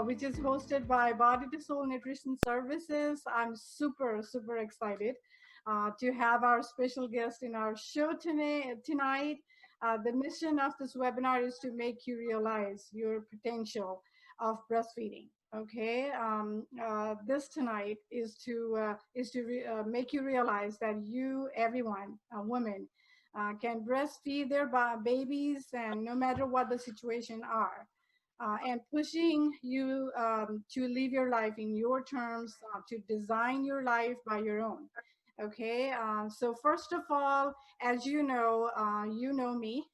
which is hosted by Body to Soul Nutrition Services. I'm super, super excited to have our special guest in our show tonight. The mission of this webinar is to make you realize your potential of breastfeeding. Okay, this tonight is to make you realize that you, everyone, women, can breastfeed their babies, and no matter what the situation are, and pushing you to live your life in your terms, to design your life by your own. Okay, so first of all, as you know me.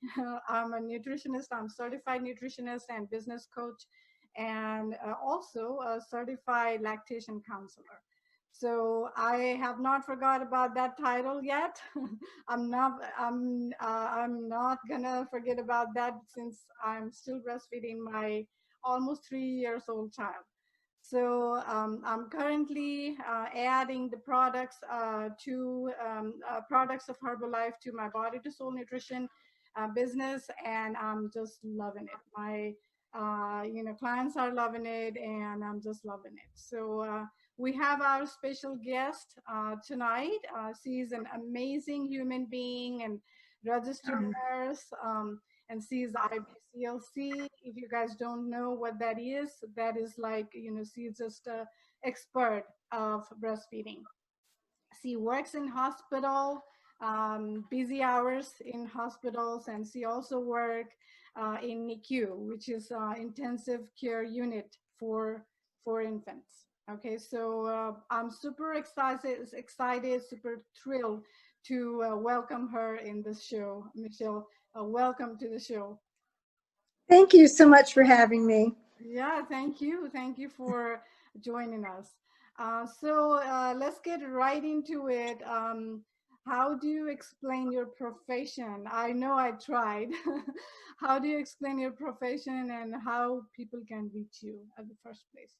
I'm a nutritionist. I'm certified nutritionist and business coach, and also a certified lactation counselor. So I have not forgot about that title yet. I'm not gonna forget about that, since I'm still breastfeeding my almost 3 years old child. So I'm currently adding the products to products of Herbalife to my Body to Soul Nutrition business, and I'm just loving it. My clients are loving it, and I'm just loving it. So we have our special guest tonight. She's an amazing human being and registered nurse. And she's IBCLC. If you guys don't know what that is like, she's just a expert of breastfeeding. She works in hospital, busy hours in hospitals, and she also work in NICU, which is intensive care unit for infants. Okay, so I'm super excited, super thrilled to welcome her in this show. Michele, welcome to the show. Thank you so much for having me. Yeah, thank you. Thank you for joining us. So let's get right into it. How do you explain your profession? I know I tried. How do you explain your profession and how people can reach you at the first place?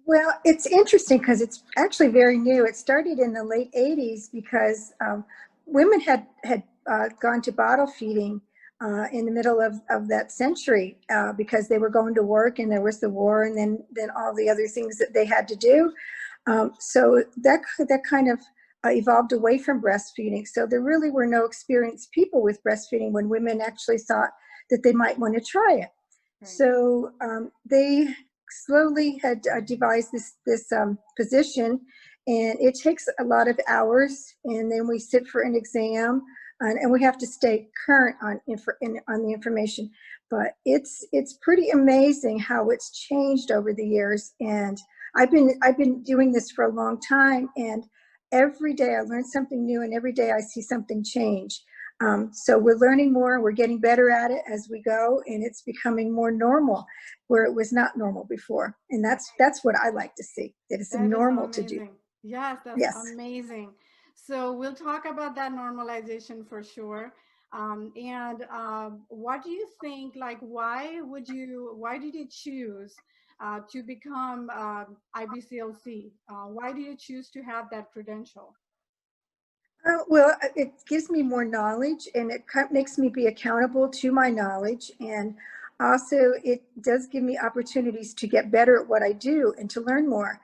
Well, it's interesting because it's actually very new. It started in the late 80s because women had gone to bottle feeding in the middle of that century because they were going to work and there was the war, and then all the other things that they had to do. So that kind of evolved away from breastfeeding. So there really were no experienced people with breastfeeding when women actually thought that they might want to try it. Right. So they slowly had devised this position, and it takes a lot of hours, and then we sit for an exam, and we have to stay current on the information. But it's pretty amazing how it's changed over the years, and I've been doing this for a long time, and every day I learn something new, and every day I see something change. So we're learning more, we're getting better at it as we go, and it's becoming more normal where it was not normal before. And that's what I like to see, that it's normal to do. Yes, that's amazing. So we'll talk about that normalization for sure. And what do you think, like, why did you choose to become IBCLC? Why do you choose to have that credential? Well, it gives me more knowledge, and it makes me be accountable to my knowledge. And also it does give me opportunities to get better at what I do and to learn more.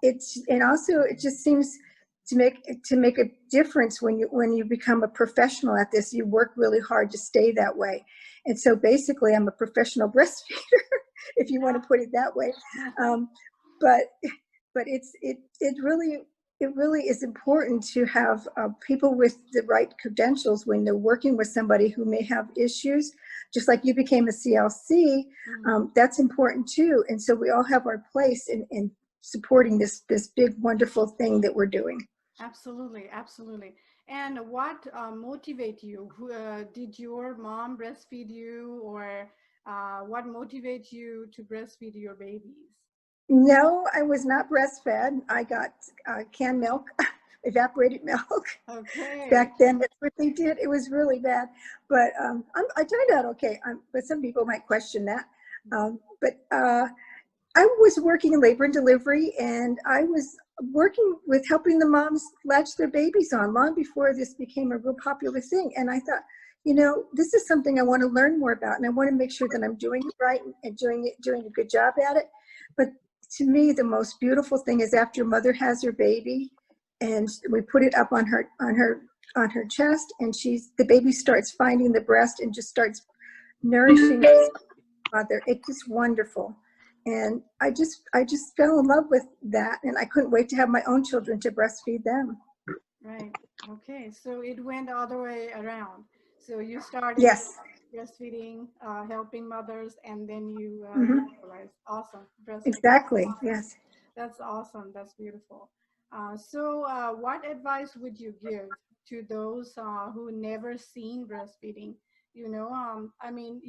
It just seems to make a difference when you become a professional at this. You work really hard to stay that way. And so basically I'm a professional breastfeeder, if you want to put it that way. But it really is important to have people with the right credentials when they're working with somebody who may have issues. Just like you became a CLC, that's important too. And so we all have our place in supporting this big, wonderful thing that we're doing. Absolutely, absolutely. And what motivates you? Did your mom breastfeed you, or what motivates you to breastfeed your babies? No, I was not breastfed. I got canned milk, evaporated milk. Okay. Back then, that's what they did. It was really bad, but I turned out okay. But some people might question that. But I was working in labor and delivery, and I was working with helping the moms latch their babies on long before this became a real popular thing. And I thought, this is something I want to learn more about, and I want to make sure that I'm doing it right and doing a good job at it. But to me, the most beautiful thing is after mother has her baby, and we put it up on her chest, and the baby starts finding the breast and just starts nourishing its mother. It's just wonderful. And I just fell in love with that, and I couldn't wait to have my own children to breastfeed them. Right. Okay. So it went all the way around. So you started Yes. breastfeeding, helping mothers, and then you Hmm. realized, awesome, breastfeeding. Exactly. Yes. That's awesome. That's beautiful. What advice would you give to those who never seen breastfeeding? I mean,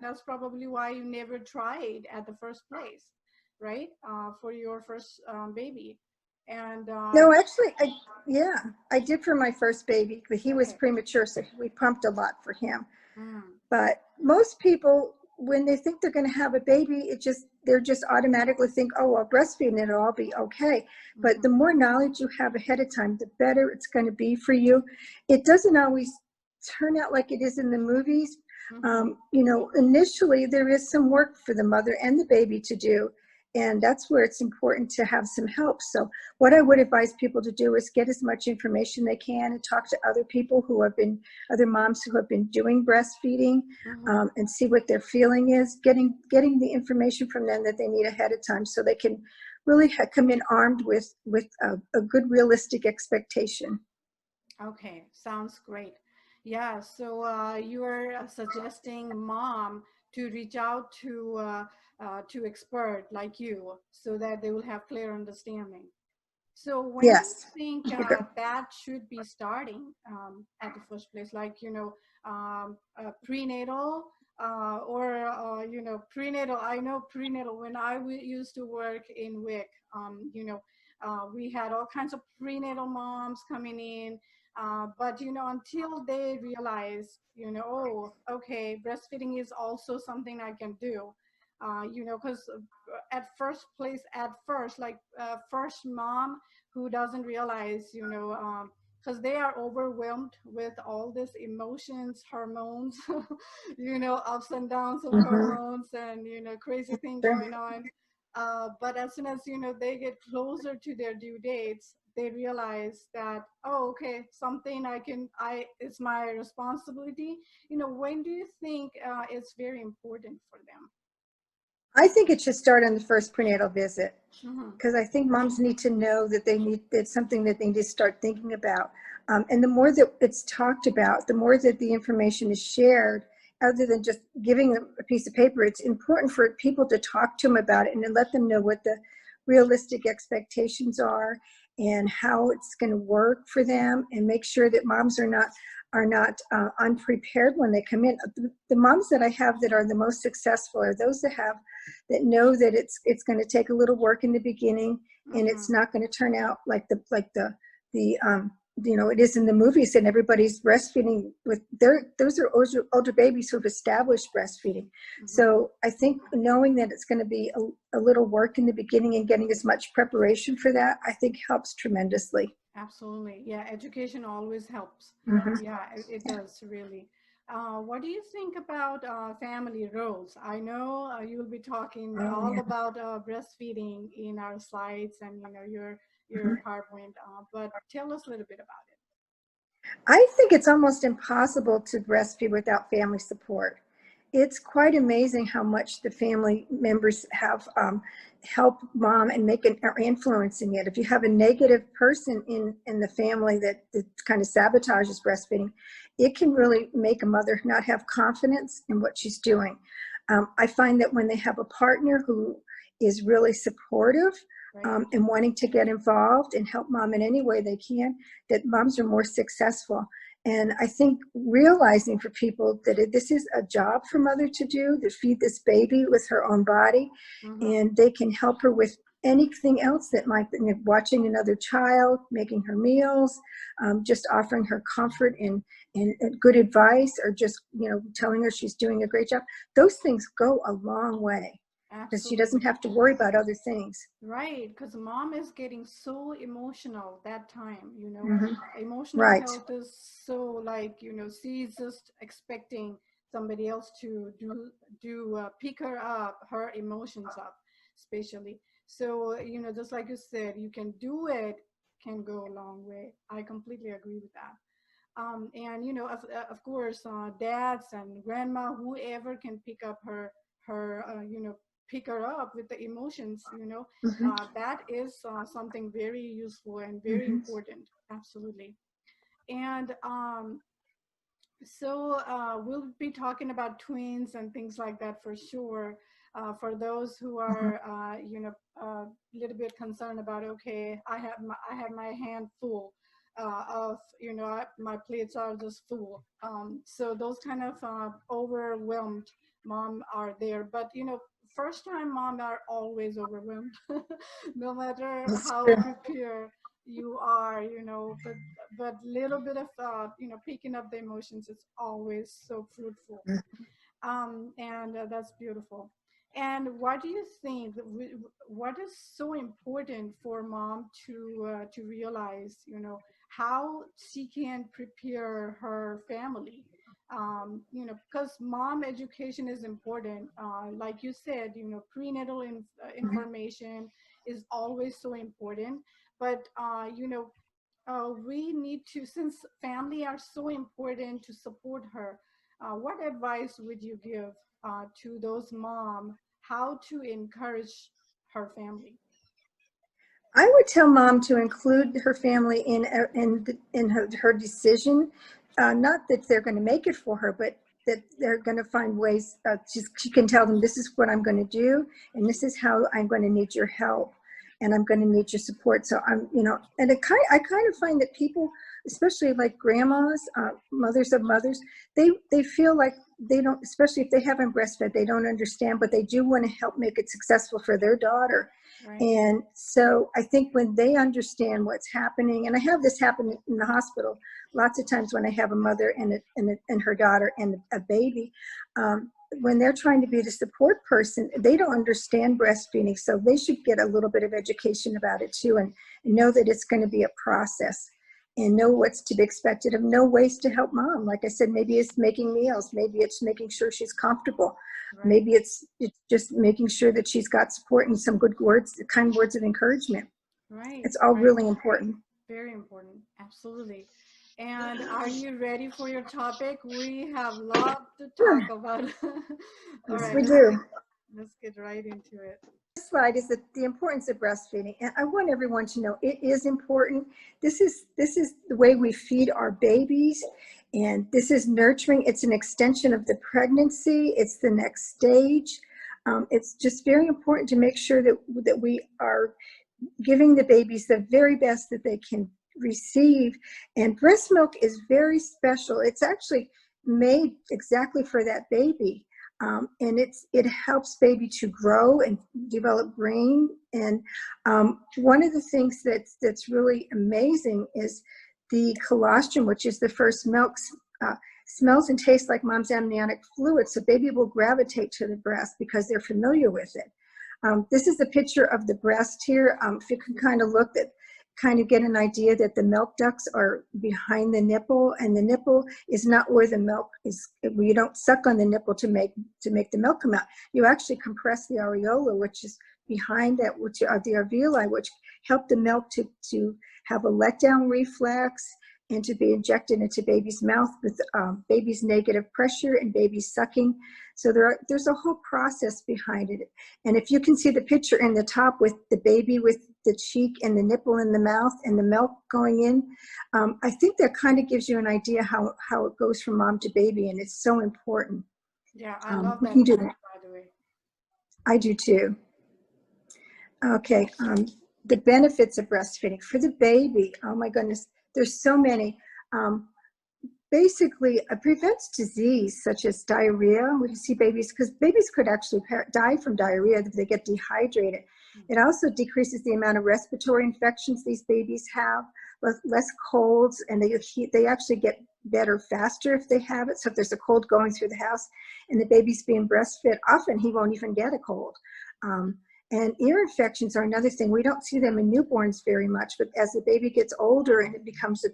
that's probably why you never tried at the first place, right? For your first baby, and No, actually, yeah, I did for my first baby, but he was okay. premature, so we pumped a lot for him. Mm, But most people, when they think they're going to have a baby, they're just automatically think, oh, well, breastfeeding, it'll all be okay. But mhm, the more knowledge you have ahead of time, the better it's going to be for you. It doesn't always turn out like it is in the movies. mhm. Initially there is some work for the mother and the baby to do, and that's where it's important to have some help. So what I would advise people to do is get as much information they can and talk to other people other moms who have been doing breastfeeding, Mhm. and see what their feeling is, getting the information from them that they need ahead of time so they can really come in armed with a good realistic expectation. Okay, sounds great. Yeah, so you are suggesting mom to reach out to expert like you so that they will have clear understanding. So when do you Yes. think that should be starting at the first place? Like, prenatal prenatal. I know prenatal. When used to work in WIC, we had all kinds of prenatal moms coming in. But, until they realize, oh, okay, breastfeeding is also something I can do. Because at first, like first mom who doesn't realize, because they are overwhelmed with all this emotions, hormones, ups and downs of Mhm. hormones and, crazy thing Sure. going on. But as soon as, they get closer to their due dates, they realize that, oh, okay, something it's my responsibility. When do you think it's very important for them? I think it should start on the first prenatal visit, Mm-hmm. because I think moms need to know that it's something that they need to start thinking about. And the more that it's talked about, the more that the information is shared, other than just giving them a piece of paper, it's important for people to talk to them about it and to let them know what the realistic expectations are and how it's going to work for them, and make sure that moms are not unprepared when they come in. The moms that I have that are the most successful are those that know that it's going to take a little work in the beginning, and Mm-hmm. it's not going to turn out like the it is in the movies, and everybody's breastfeeding with those are older babies who have established breastfeeding. Mm-hmm. So I think knowing that it's going to be a little work in the beginning and getting as much preparation for that, I think helps tremendously. Absolutely. Yeah, education always helps. Hmm. Yeah, it does really. What do you think about family roles? I know you will be talking Oh, all yeah. about breastfeeding in our slides and your Mhm. PowerPoint, but tell us a little bit about it. I think it's almost impossible to breastfeed without family support. It's quite amazing how much the family members have help mom and are influencing it. If you have a negative person in the family that kind of sabotages breastfeeding, it can really make a mother not have confidence in what she's doing. I find that when they have a partner who is really supportive, Right. and wanting to get involved and help mom in any way they can, that moms are more successful. And I think realizing for people that this is a job for mother to do, to feed this baby with her own body, Mm-hmm. and they can help her with anything else that might be, watching another child, making her meals, just offering her comfort and good advice, or just telling her she's doing a great job. Those things go a long way because she doesn't Absolutely. have to worry about other things. Right, because mom is getting so emotional that time, Hmm. Emotional Right. health is so like, she's just expecting somebody else to pick her up, her emotions up, especially. So, just like you said, you can do it, can go a long way. I completely agree with that. And of course, dads and grandma, whoever can pick up her pick her up with the emotions, Mhm. that is something very useful and very Mhm. important. Absolutely. And so we'll be talking about twins and things like that for sure. For those who Mhm. are, a little bit concerned about, okay, I have my hand full of, my plates are just full. So those kind of overwhelmed mom are there, but first time mom are always overwhelmed, no matter That's how true. prepared you are, but little bit of picking up the emotions is always so fruitful. And that's beautiful. And what do you think, what is so important for mom to realize, how she can prepare her family? Because mom education is important. Like you said, prenatal Mhm. information is always so important. But we need to, since family are so important to support her, what advice would you give to those mom how to encourage her family? I would tell mom to include her family in her decision. Not that they're going to make it for her, but that they're going to find ways. She can tell them, this is what I'm going to do, and this is how I'm going to need your help, and I'm going to need your support. So and I kind of find that people, especially like grandmas, mothers of mothers, they feel like they don't, especially if they haven't breastfed, they don't understand, but they do want to help make it successful for their daughter. Right. And so I think when they understand what's happening, and I have this happen in the hospital lots of times when I have a mother and her daughter and a baby, when they're trying to be the support person, they don't understand breastfeeding. So they should get a little bit of education about it too, and know that it's going to be a process, and know what's to be expected, of know ways to help mom. Like I said, maybe it's making meals, maybe it's making sure she's comfortable. Right. Maybe it's just making sure that she's got support and some good words, kind words of encouragement. Right. It's all Right. really important. Very important. Absolutely. And are you ready for your topic? We have a lot to talk Sure. about. All Yes, right, we do. let's get right into it. This slide is the importance of breastfeeding, and I want everyone to know it is important. This is the way we feed our babies, and this is nurturing. It's an extension of the pregnancy. It's the next stage. It's just very important to make sure that we are giving the babies the very best that they can receive. And breast milk is very special. It's actually made exactly for that baby. And it helps baby to grow and develop brain. And one of the things that's really amazing is the colostrum, which is the first milk, smells and tastes like mom's amniotic fluid. So baby will gravitate to the breast because they're familiar with it. This is a picture of the breast here. If you can kind of look at, kind of get an idea that the milk ducts are behind the nipple, and the nipple is not where the milk is. You don't suck on the nipple to make the milk come out. You actually compress the areola, which is behind that, which are the alveoli, which help the milk to have a letdown reflex and to be injected into baby's mouth with baby's negative pressure and baby's sucking. So there's a whole process behind it. And if you can see the picture in the top with the baby with the cheek and the nipple in the mouth and the milk going in, I think that kind of gives you an idea how it goes from mom to baby, and it's so important. Yeah, I love We that can do picture, that. by the way. I do too. Okay, the benefits of breastfeeding for the baby. Oh my goodness, there's so many. Basically, it prevents disease such as diarrhea. We see babies, because babies could actually die from diarrhea if they get dehydrated. It also decreases the amount of respiratory infections these babies have, less colds, and they actually get better faster if they have it. So if there's a cold going through the house and the baby's being breastfed, often he won't even get a cold. And ear infections are another thing. We don't see them in newborns very much, but as the baby gets older and it becomes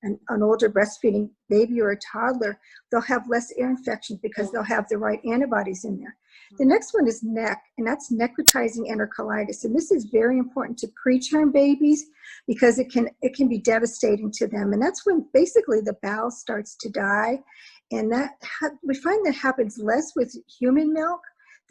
an older breastfeeding baby or a toddler, they'll have less ear infections because they'll have the right antibodies in there. The next one is neck, and that's necrotizing enterocolitis. And this is very important to preterm babies because it can be devastating to them. And that's when basically the bowel starts to die. And we find that happens less with human milk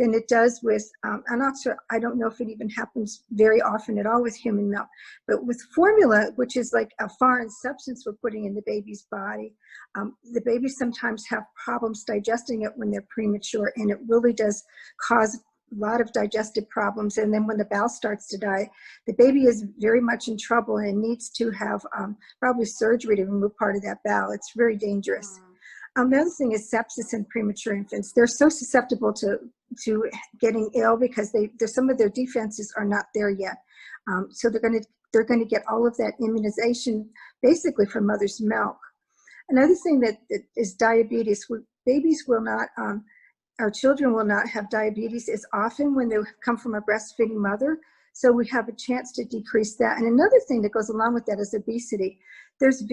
than it does with, I'm not sure, I don't know if it even happens very often at all with human milk, but with formula, which is like a foreign substance we're putting in the baby's body, the babies sometimes have problems digesting it when they're premature, and it really does cause a lot of digestive problems. And then when the bowel starts to die, the baby is very much in trouble and needs to have probably surgery to remove part of that bowel. It's very dangerous. The other thing is sepsis in premature infants. They're so susceptible to getting ill because some of their defenses are not there yet. So they're going to get all of that immunization basically from mother's milk. Another thing that is diabetes. Babies will not, our children will not have diabetes as often when they come from a breastfeeding mother. So we have a chance to decrease that. And another thing that goes along with that is obesity. There's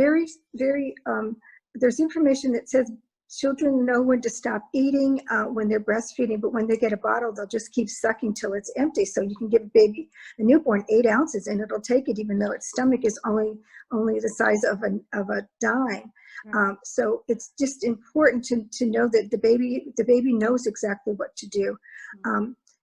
there's information that says children know when to stop eating when they're breastfeeding, but when they get a bottle, they'll just keep sucking till it's empty. So you can give a newborn 8 ounces, and it'll take it even though its stomach is only the size of a dime. So it's just important to know that the baby knows exactly what to do.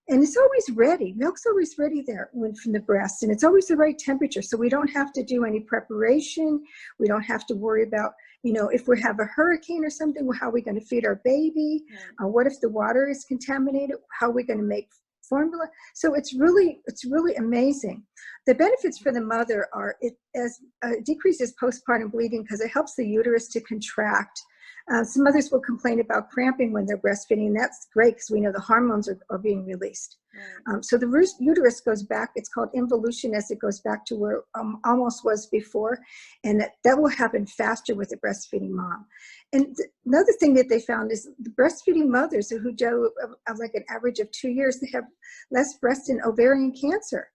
And it's always ready. Milk's always ready there from the breast, and it's always the right temperature. So we don't have to do any preparation. We don't have to worry about, if we have a hurricane or something, how are we going to feed our baby? What if the water is contaminated? How are we going to make formula? So it's really amazing. The benefits for the mother are it decreases postpartum bleeding because it helps the uterus to contract. Some mothers will complain about cramping when they're breastfeeding, and that's great because we know the hormones are being released. So the uterus goes back, it's called involution, as it goes back to where almost was before, and that will happen faster with a breastfeeding mom. And another thing that they found is the breastfeeding mothers who do like an average of 2 years, they have less breast and ovarian cancer.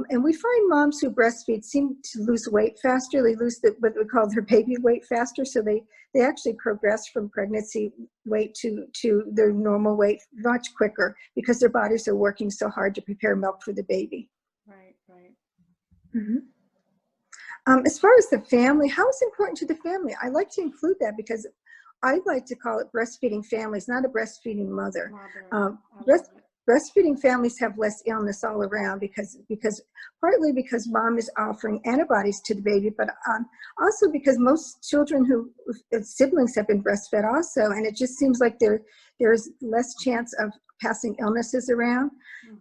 And we find moms who breastfeed seem to lose weight faster. They lose what we call their baby weight faster. So they actually progress from pregnancy weight to their normal weight much quicker because their bodies are working so hard to prepare milk for the baby. Right. As far as the family, how is important to the family? I like to include that because I like to call it breastfeeding families, not a breastfeeding mother. Breastfeeding families have less illness all around because partly because mom is offering antibodies to the baby, but also because most children siblings have been breastfed also, and it just seems like there's less chance of passing illnesses around.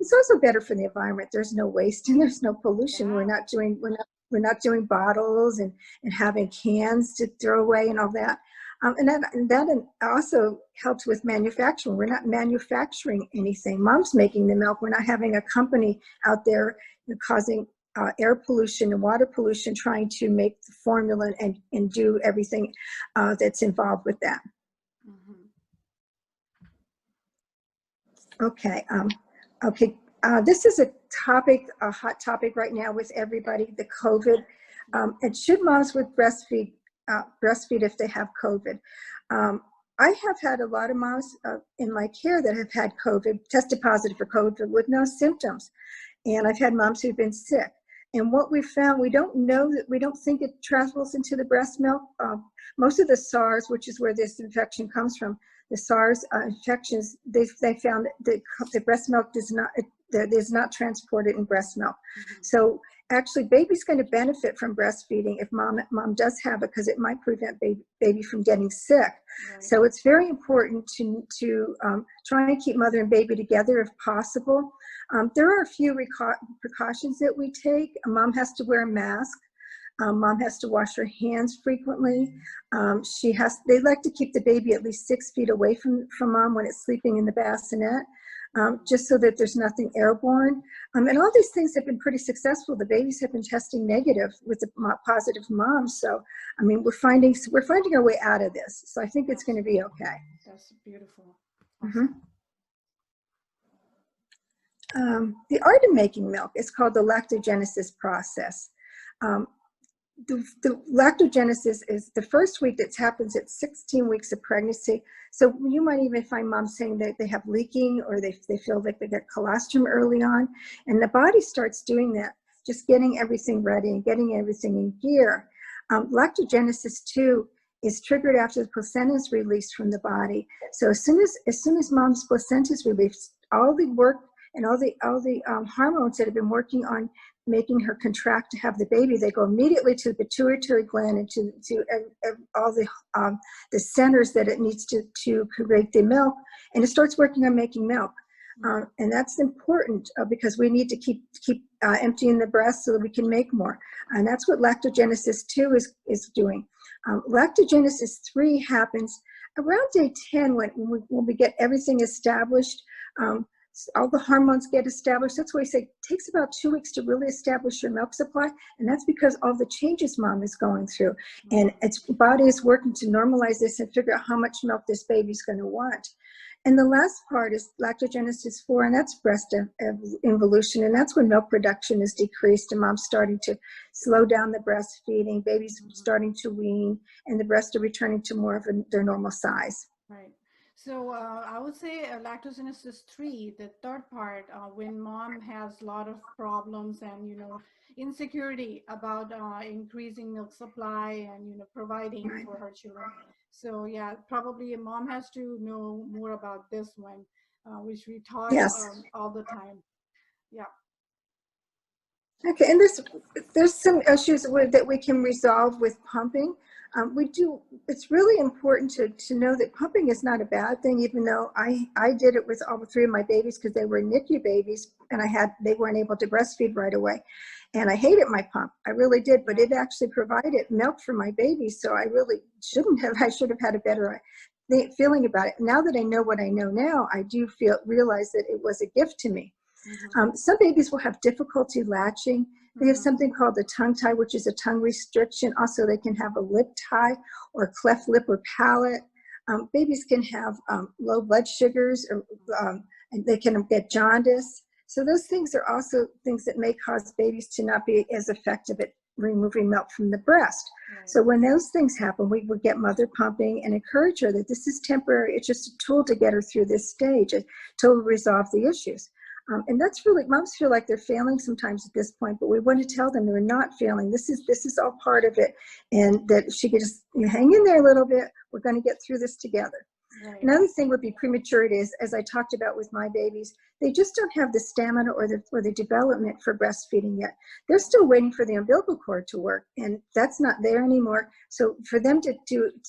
It's also better for the environment. There's no waste and there's no pollution. We're not doing bottles and having cans to throw away and all that. And that also helps with manufacturing. We're not manufacturing anything. Mom's making the milk. We're not having a company out there causing air pollution and water pollution trying to make the formula and do everything that's involved with that. Okay. This is a hot topic right now with everybody, the COVID. And should moms with breastfeed if they have COVID? I have had a lot of moms in my care that have had COVID, tested positive for COVID with no symptoms. And I've had moms who've been sick. And what we found, we don't think it travels into the breast milk. Most of the SARS, which is where this infection comes from, the SARS infections, they found that the breast milk is not transported in breast milk. So actually, baby's going to benefit from breastfeeding if mom does have it because it might prevent baby from getting sick. So it's very important to try and keep mother and baby together if possible. There are a few precautions that we take. A mom has to wear a mask. Mom has to wash her hands frequently. They like to keep the baby at least 6 feet away from mom when it's sleeping in the bassinet. Just so that there's nothing airborne. And all these things have been pretty successful. The babies have been testing negative with the positive moms. So, I mean, we're finding our way out of this. So I think it's going to be okay. That's beautiful. The art of making milk is called the lactogenesis process. the lactogenesis is the first week that happens at 16 weeks of pregnancy. So you might even find moms saying that they have leaking, or they feel like they get colostrum early on. And the body starts doing that, just getting everything ready and getting everything in gear. Lactogenesis 2 is triggered after the placenta is released from the body. So as soon as mom's placenta is released, all the work and all the hormones that have been working on making her contract to have the baby, they go immediately to the pituitary gland and to all the centers that it needs to create the milk, and it starts working on making milk. And that's important because we need to keep emptying the breast so that we can make more. And that's what lactogenesis 2 is doing. Lactogenesis 3 happens around day 10 when we get everything established. All the hormones get established. That's why I say it takes about 2 weeks to really establish your milk supply. And that's because all the changes mom is going through. And its body is working to normalize this and figure out how much milk this baby's going to want. And the last part is lactogenesis 4, and that's breast involution. And that's when milk production is decreased and mom's starting to slow down the breastfeeding, baby's starting to wean, and the breasts are returning to more of their normal size. Right. So I would say lactogenesis 3, the third part, when mom has a lot of problems and, you know, insecurity about increasing milk supply and, you know, providing for her children. So yeah, probably a mom has to know more about this one, which we talk Yes. all the time. Yeah. Okay, and there's some issues that we can resolve with pumping. It's really important to know that pumping is not a bad thing, even though I did it with all 3 of my babies because they were NICU babies and they weren't able to breastfeed right away. And I hated my pump. I really did, but it actually provided milk for my babies. So I really I should have had a better feeling about it. Now that I know what I know now, I do realize that it was a gift to me. Some babies will have difficulty latching. They have something called the tongue tie, which is a tongue restriction. Also, they can have a lip tie or cleft lip or palate. Babies can have low blood sugars, or and they can get jaundice. So those things are also things that may cause babies to not be as effective at removing milk from the breast. So when those things happen, we would get mother pumping and encourage her that this is temporary. It's just a tool to get her through this stage until we resolve the issues. And that's really, moms feel like they're failing sometimes at this point, but we want to tell them they're not failing. This is all part of it, and that she could just hang in there a little bit. We're going to get through this together. Right. Another thing would be prematurity, as I talked about with my babies. They just don't have the stamina or the development for breastfeeding yet. They're still waiting for the umbilical cord to work, and that's not there anymore. So for them to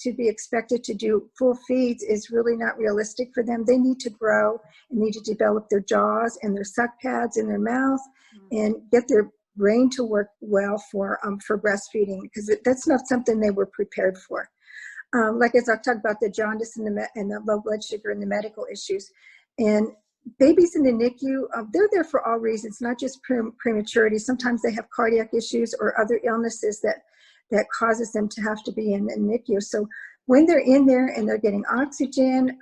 be expected to do full feeds is really not realistic for them. They need to grow and need to develop their jaws and their suck pads in their mouth and get their brain to work well for breastfeeding, because that's not something they were prepared for. Like as I talked about the jaundice and the low blood sugar and the medical issues. And babies in the NICU, they're there for all reasons, not just prematurity. Sometimes they have cardiac issues or other illnesses that causes them to have to be in the NICU. So when they're in there and they're getting oxygen,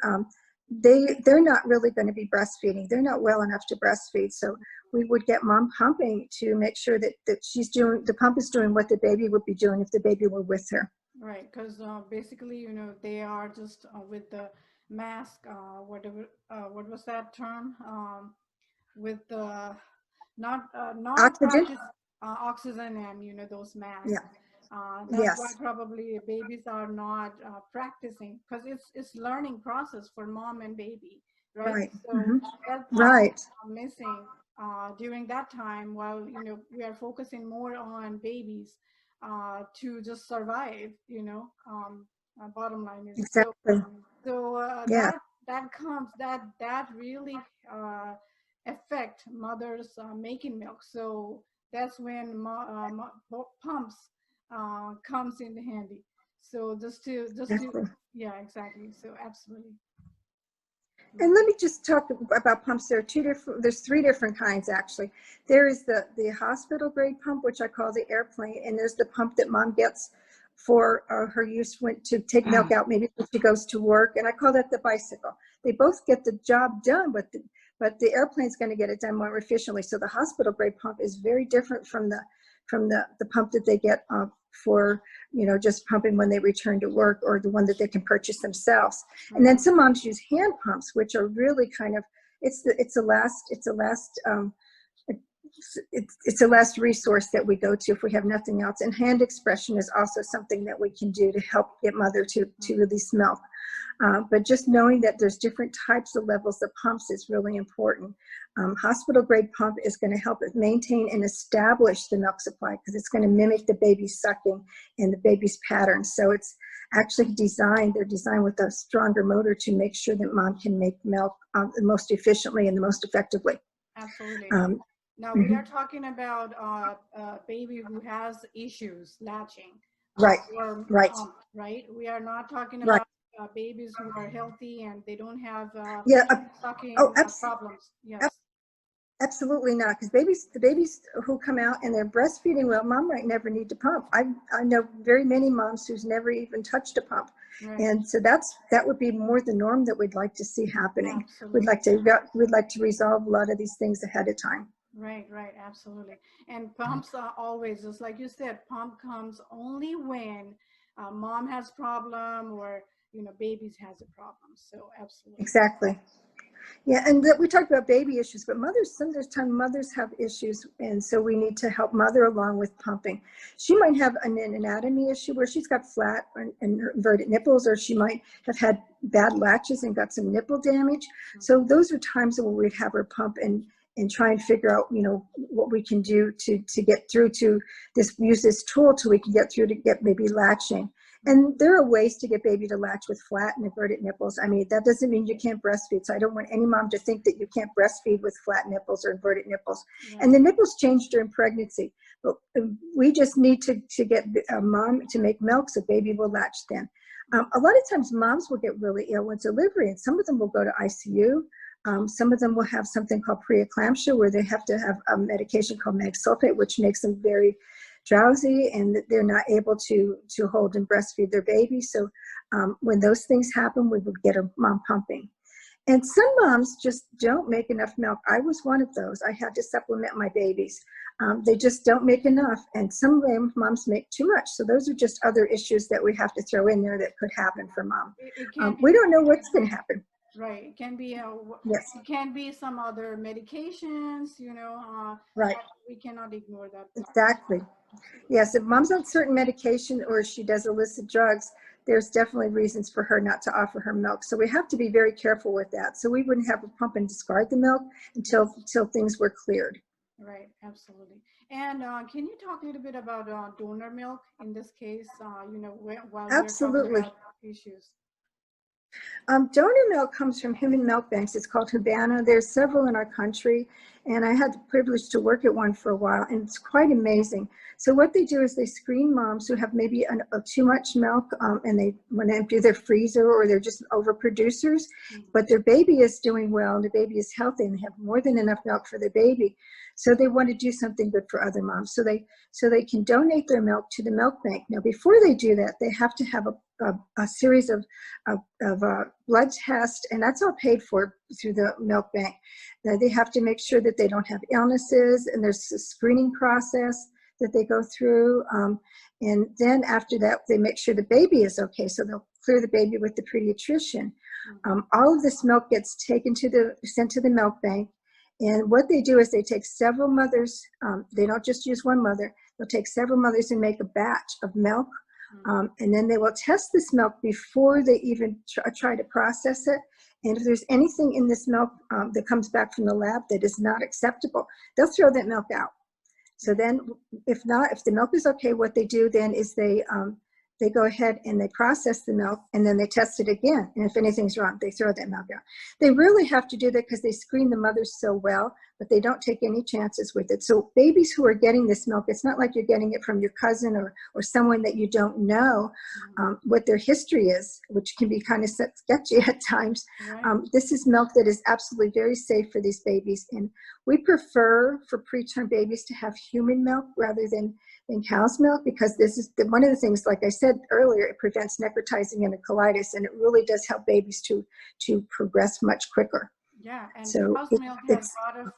they're not really going to be breastfeeding. They're not well enough to breastfeed. So we would get mom pumping to make sure that the pump is doing what the baby would be doing if the baby were with her. Right, because basically, you know, they are just with the mask, whatever, what was that term? With the not Oxygen? practice oxygen and, you know, those masks. Yeah. That's why probably babies are not practicing, because it's learning process for mom and baby, right? Right. So that's right. missing during that time, while, you know, we are focusing more on babies to just survive, you know. Bottom line is exactly. So yeah. that really affect mothers making milk. So that's when pumps comes in handy. So exactly. Yeah, exactly. So absolutely. And let me just talk about pumps. There's 3 different kinds actually. There is the hospital grade pump, which I call the airplane, and there's the pump that mom gets for her use to take milk out, maybe when she goes to work, and I call that the bicycle. They both get the job done, but the airplane's going to get it done more efficiently. So the hospital grade pump is very different from the pump that they get for, just pumping when they return to work, or the one that they can purchase themselves. And then some moms use hand pumps, which are really kind of, it's a last resource that we go to if we have nothing else. And hand expression is also something that we can do to help get mother to release milk. But just knowing that there's different types of levels of pumps is really important. Hospital grade pump is going to help it maintain and establish the milk supply, because it's going to mimic the baby's sucking and the baby's pattern. So it's actually they're designed with a stronger motor to make sure that mom can make milk the most efficiently and the most effectively. Absolutely. Now we are talking about a baby who has issues latching. Right. Right. Right. We are not talking about babies who are healthy and they don't have sucking problems. Yes. Absolutely not, because the babies who come out and they're breastfeeding well, mom might never need to pump. I know very many moms who's never even touched a pump. Right. And so that would be more the norm that we'd like to see happening. Absolutely. We'd like to resolve a lot of these things ahead of time. Right, absolutely. And pumps are always, just like you said, pump comes only when mom has problem, or babies has a problem. So absolutely. Exactly. Yeah, and we talked about baby issues, but sometimes mothers have issues, and so we need to help mother along with pumping. She might have an anatomy issue where she's got flat and inverted nipples, or she might have had bad latches and got some nipple damage. So those are times where we'd have her pump and try and figure out, what we can do to get through to use this tool till we can get through to get baby latching. And there are ways to get baby to latch with flat and inverted nipples. I mean, that doesn't mean you can't breastfeed. So I don't want any mom to think that you can't breastfeed with flat nipples or inverted nipples. Yeah. And the nipples change during pregnancy. But we just need to get a mom to make milk so baby will latch then. A lot of times moms will get really ill with delivery, and some of them will go to ICU. Some of them will have something called preeclampsia, where they have to have a medication called mag sulfate, which makes them very drowsy, and they're not able to hold and breastfeed their baby. So when those things happen, we would get a mom pumping. And some moms just don't make enough milk. I was one of those. I had to supplement my babies. They just don't make enough, and some moms make too much. So those are just other issues that we have to throw in there that could happen for mom. We don't know what's going to happen. Right. It can be yes. It can be some other medications, right. We cannot ignore that. Exactly. Yes, if mom's on certain medication or she does illicit drugs, there's definitely reasons for her not to offer her milk. So we have to be very careful with that. So we wouldn't have a pump and discard the milk until things were cleared. Right, absolutely. And can you talk a little bit about donor milk in this case, while absolutely. we're talking about issues? Donor milk comes from human milk banks. It's called Hubana. There's several in our country, and I had the privilege to work at one for a while, and it's quite amazing. So what they do is they screen moms who have maybe too much milk, and they want to empty their freezer, or they're just overproducers, but their baby is doing well, and the baby is healthy, and they have more than enough milk for their baby. So they want to do something good for other moms. So they can donate their milk to the milk bank. Now, before they do that, they have to have a series of blood tests, and that's all paid for through the milk bank. Now, they have to make sure that they don't have illnesses, and there's a screening process that they go through. And then after that, they make sure the baby is okay. So they'll clear the baby with the pediatrician. All of this milk gets sent to the milk bank. And what they do is they take several mothers. They don't just use one mother. They'll take several mothers and make a batch of milk. And then they will test this milk before they even try to process it. And if there's anything in this milk that comes back from the lab that is not acceptable, they'll throw that milk out. So then if the milk is okay, what they do then is they go ahead and they process the milk, and then they test it again. And if anything's wrong, they throw that milk out. They really have to do that because they screen the mothers so well, but they don't take any chances with it. So babies who are getting this milk, it's not like you're getting it from your cousin or someone that you don't know what their history is, which can be kind of sketchy at times. Right. This is milk that is absolutely very safe for these babies. And we prefer for preterm babies to have human milk rather than cow's milk, because this is one of the things, like I said earlier, it prevents necrotizing enterocolitis, and it really does help babies to progress much quicker. Yeah, and so cow's milk has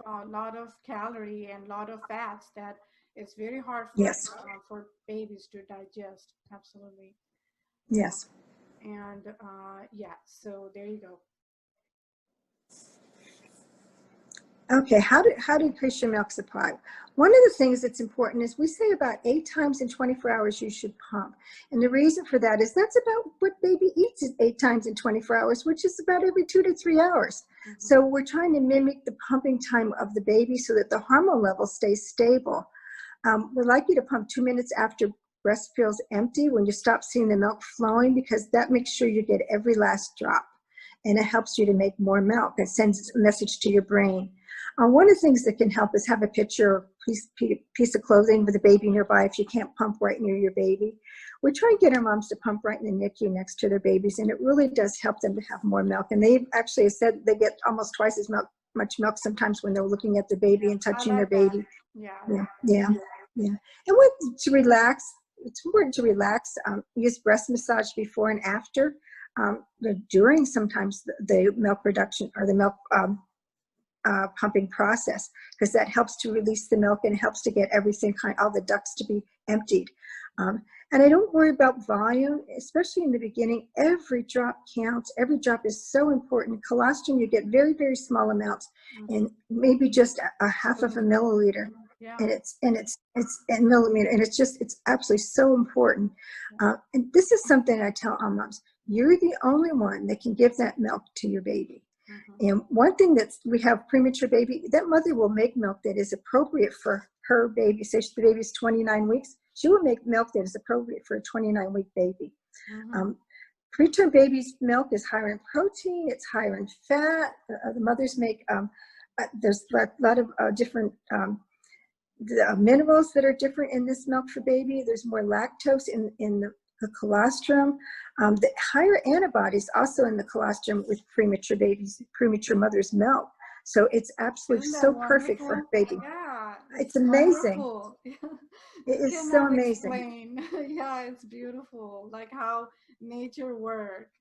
a lot of calorie and a lot of fats that It's very hard Yes. for babies to digest. Absolutely. Yes. And yeah, so there you go. Okay, how to increase your milk supply? One of the things that's important is we say about 8 times in 24 hours you should pump. And the reason for that is that's about what baby eats 8 times in 24 hours, which is about every 2 to 3 hours. Mm-hmm. So we're trying to mimic the pumping time of the baby so that the hormone level stays stable. We'd like you to pump 2 minutes after breast feels empty, when you stop seeing the milk flowing, because that makes sure you get every last drop. And it helps you to make more milk. It sends a message to your brain. One of the things that can help is have a picture or piece of clothing with a baby nearby if you can't pump right near your baby. We try and get our moms to pump right in the NICU next to their babies, and it really does help them to have more milk. And they actually said they get almost twice as much milk sometimes when they're looking at the baby and touching their baby. Yeah. Yeah. And to relax, it's important to relax. Use breast massage before and after. During sometimes the milk production or the milk pumping process, because that helps to release the milk and helps to get everything, all the ducts to be emptied. And I don't worry about volume, especially in the beginning. Every drop counts. Every drop is so important. Colostrum, you get very, very small amounts, and maybe just a half of a milliliter. Yeah. And it's in millimeter, and it's absolutely so important. And this is something I tell all moms: you're the only one that can give that milk to your baby. And one thing we have premature baby, that mother will make milk that is appropriate for her baby. Say the baby's 29 weeks, she will make milk that is appropriate for a 29-week baby. Preterm baby's milk is higher in protein, it's higher in fat. The mothers make, there's a lot of different minerals that are different in this milk for baby. There's more lactose in the colostrum. The higher antibodies also in the colostrum with premature mother's milk. So it's absolutely so perfect for a baby. Yeah, it's amazing. It is so amazing. Explain. Yeah, it's beautiful, like how nature works,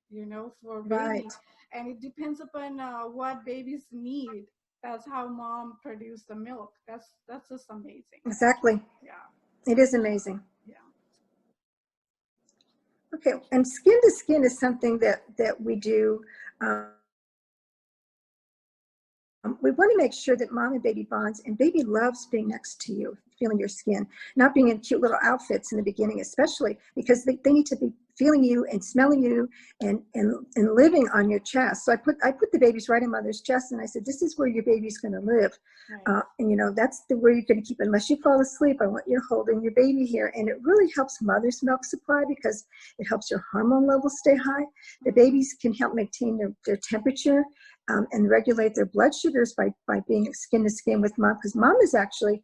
for baby. Right. And it depends upon what babies need. That's how mom produce the milk. That's just amazing. Exactly. Yeah. It is amazing. Yeah. Okay, and skin to skin is something that we do. We want to make sure that mom and baby bonds, and baby loves being next to you, feeling your skin, not being in cute little outfits in the beginning, especially because they need to be feeling you and smelling you and living on your chest. So I put the babies right in mother's chest, and I said, this is where your baby's going to live. Right. And that's where you're going to keep it. Unless you fall asleep, I want you holding your baby here. And it really helps mother's milk supply because it helps your hormone levels stay high. The babies can help maintain their temperature and regulate their blood sugars by being skin to skin with mom, because mom is actually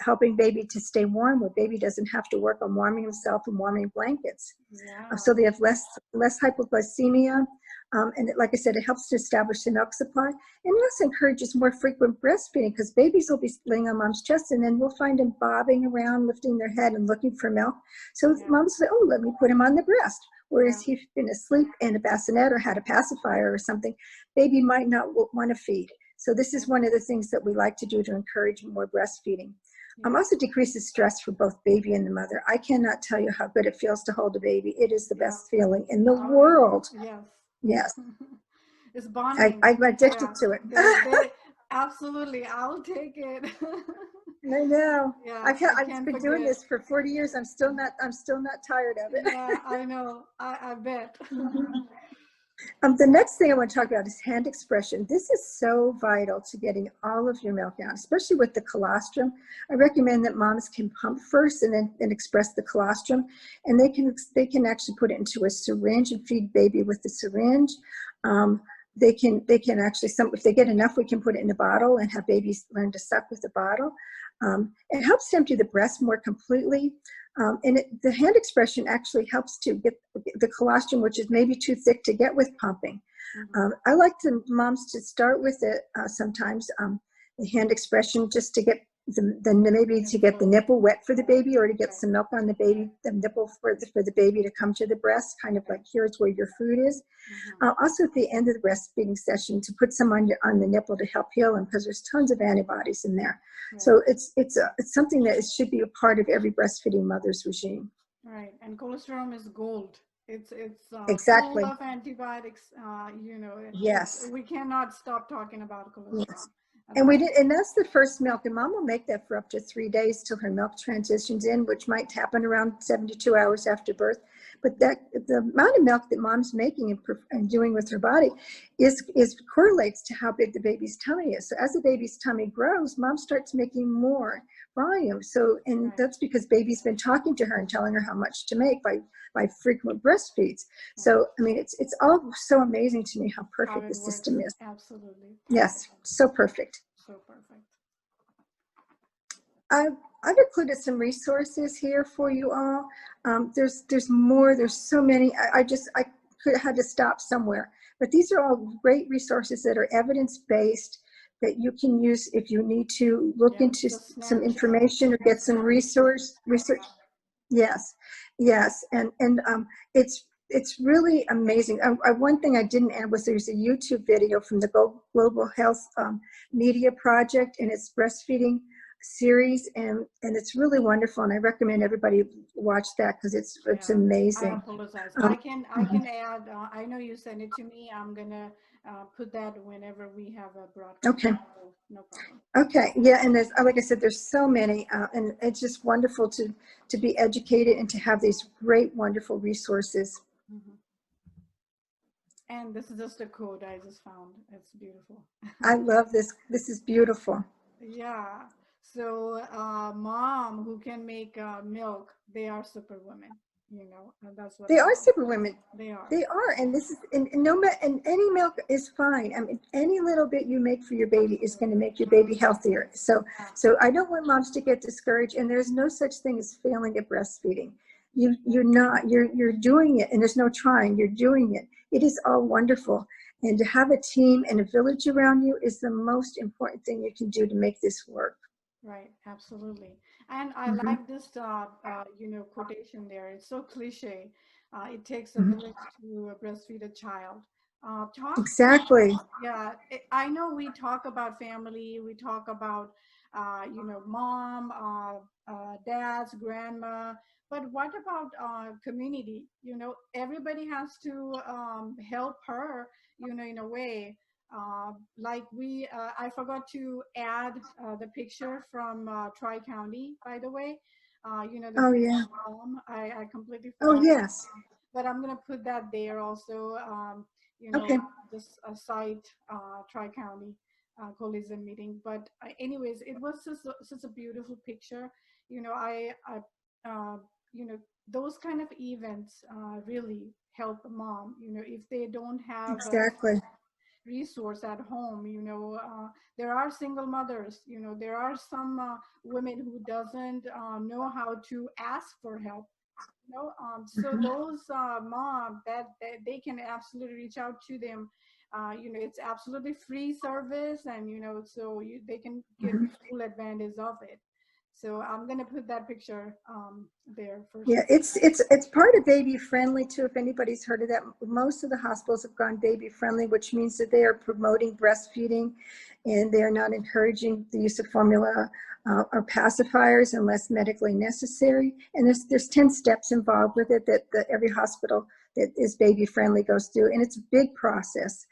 helping baby to stay warm, where baby doesn't have to work on warming himself and warming blankets. Yeah. So they have less hypoglycemia. And like I said, it helps to establish the milk supply. And it also encourages more frequent breastfeeding, because babies will be laying on mom's chest, and then we'll find them bobbing around, lifting their head and looking for milk. So moms say, oh, let me put him on the breast. Whereas he's been asleep in a bassinet or had a pacifier or something, baby might not want to feed. So this is one of the things that we like to do to encourage more breastfeeding. Also decreases stress for both baby and the mother. I cannot tell you how good it feels to hold a baby. It is the best feeling in the world. Yes. It's bonding. I'm addicted to it. Absolutely. I'll take it. I know. Yeah, I've been doing this for 40 years. I'm still not tired of it. Yeah, I know. I bet. The next thing I want to talk about is hand expression. This is so vital to getting all of your milk out, especially with the colostrum. I recommend that moms can pump first and then express the colostrum, and they can actually put it into a syringe and feed baby with the syringe. They can actually, if they get enough, we can put it in a bottle and have babies learn to suck with the bottle. It helps to empty the breast more completely. And the hand expression actually helps to get the colostrum, which is maybe too thick to get with pumping. I like moms to start with it sometimes, the hand expression, just to get maybe to get the nipple wet for the baby, or to get some milk on the baby, the nipple for the baby to come to the breast, kind of like, here's where your food is. Also at the end of the breastfeeding session, to put some on the nipple to help heal them, because there's tons of antibodies in there. So it's something that should be a part of every breastfeeding mother's regime. Right, and colostrum is gold. It's Exactly. full of antibiotics. You know, Yes. we cannot stop talking about colostrum. Yes. And that's the first milk, and mom will make that for up to 3 days till her milk transitions in, which might happen around 72 hours after birth. But the amount of milk that mom's making and doing with her body correlates to how big the baby's tummy is. So as the baby's tummy grows, mom starts making more volume. So, and that's because baby's been talking to her and telling her how much to make by frequent breastfeeds. So, I mean, it's all so amazing to me how perfect the system is. Absolutely. Yes, so perfect. So perfect. I've included some resources here for you all. There's more. There's so many. I had to stop somewhere. But these are all great resources that are evidence-based that you can use if you need to look into some information or get some research. Yes, yes, and it's really amazing. One thing I didn't add was there's a YouTube video from the Global Health Media Project, and it's breastfeeding series, and it's really wonderful, and I recommend everybody watch that because it's amazing. I apologize. I can add. I know you sent it to me. I'm gonna put that whenever we have a broadcast. Okay. No problem. Okay. Yeah, and there's, like I said, there's so many, and it's just wonderful to be educated and to have these great, wonderful resources. And this is just a code I just found. It's beautiful. I love this. This is beautiful. Yeah. So mom who can make milk, they are superwomen. You know, and that's what they are superwomen. They are. They are, and this is, and any milk is fine. I mean, any little bit you make for your baby is going to make your baby healthier. So I don't want moms to get discouraged. And there's no such thing as failing at breastfeeding. You're doing it, and there's no trying. You're doing it. It is all wonderful. And to have a team and a village around you is the most important thing you can do to make this work. Right, absolutely. And I like this, quotation there. It's so cliche. It takes a village to breastfeed a child. Exactly. Yeah, I know we talk about family. We talk about, mom, dads, grandma. But what about community? You know, everybody has to help her, in a way. I forgot to add the picture from Tri-County, by the way. Mom, I completely forgot. Oh, yes. But I'm going to put that there also, okay. Just a site, Tri-County coalition meeting. But anyways, it was such a beautiful picture. Those kind of events really help a mom, if they don't have exactly. resource at home. There are single mothers, there are some women who doesn't know how to ask for help. So those moms that they can absolutely reach out to them. It's absolutely free service, and they can get full advantage of it. So I'm gonna put that picture there first. Yeah, it's part of baby friendly too. If anybody's heard of that, most of the hospitals have gone baby friendly, which means that they are promoting breastfeeding, and they are not encouraging the use of formula or pacifiers unless medically necessary. And there's 10 steps involved with it that every hospital that is baby friendly goes through, and it's a big process.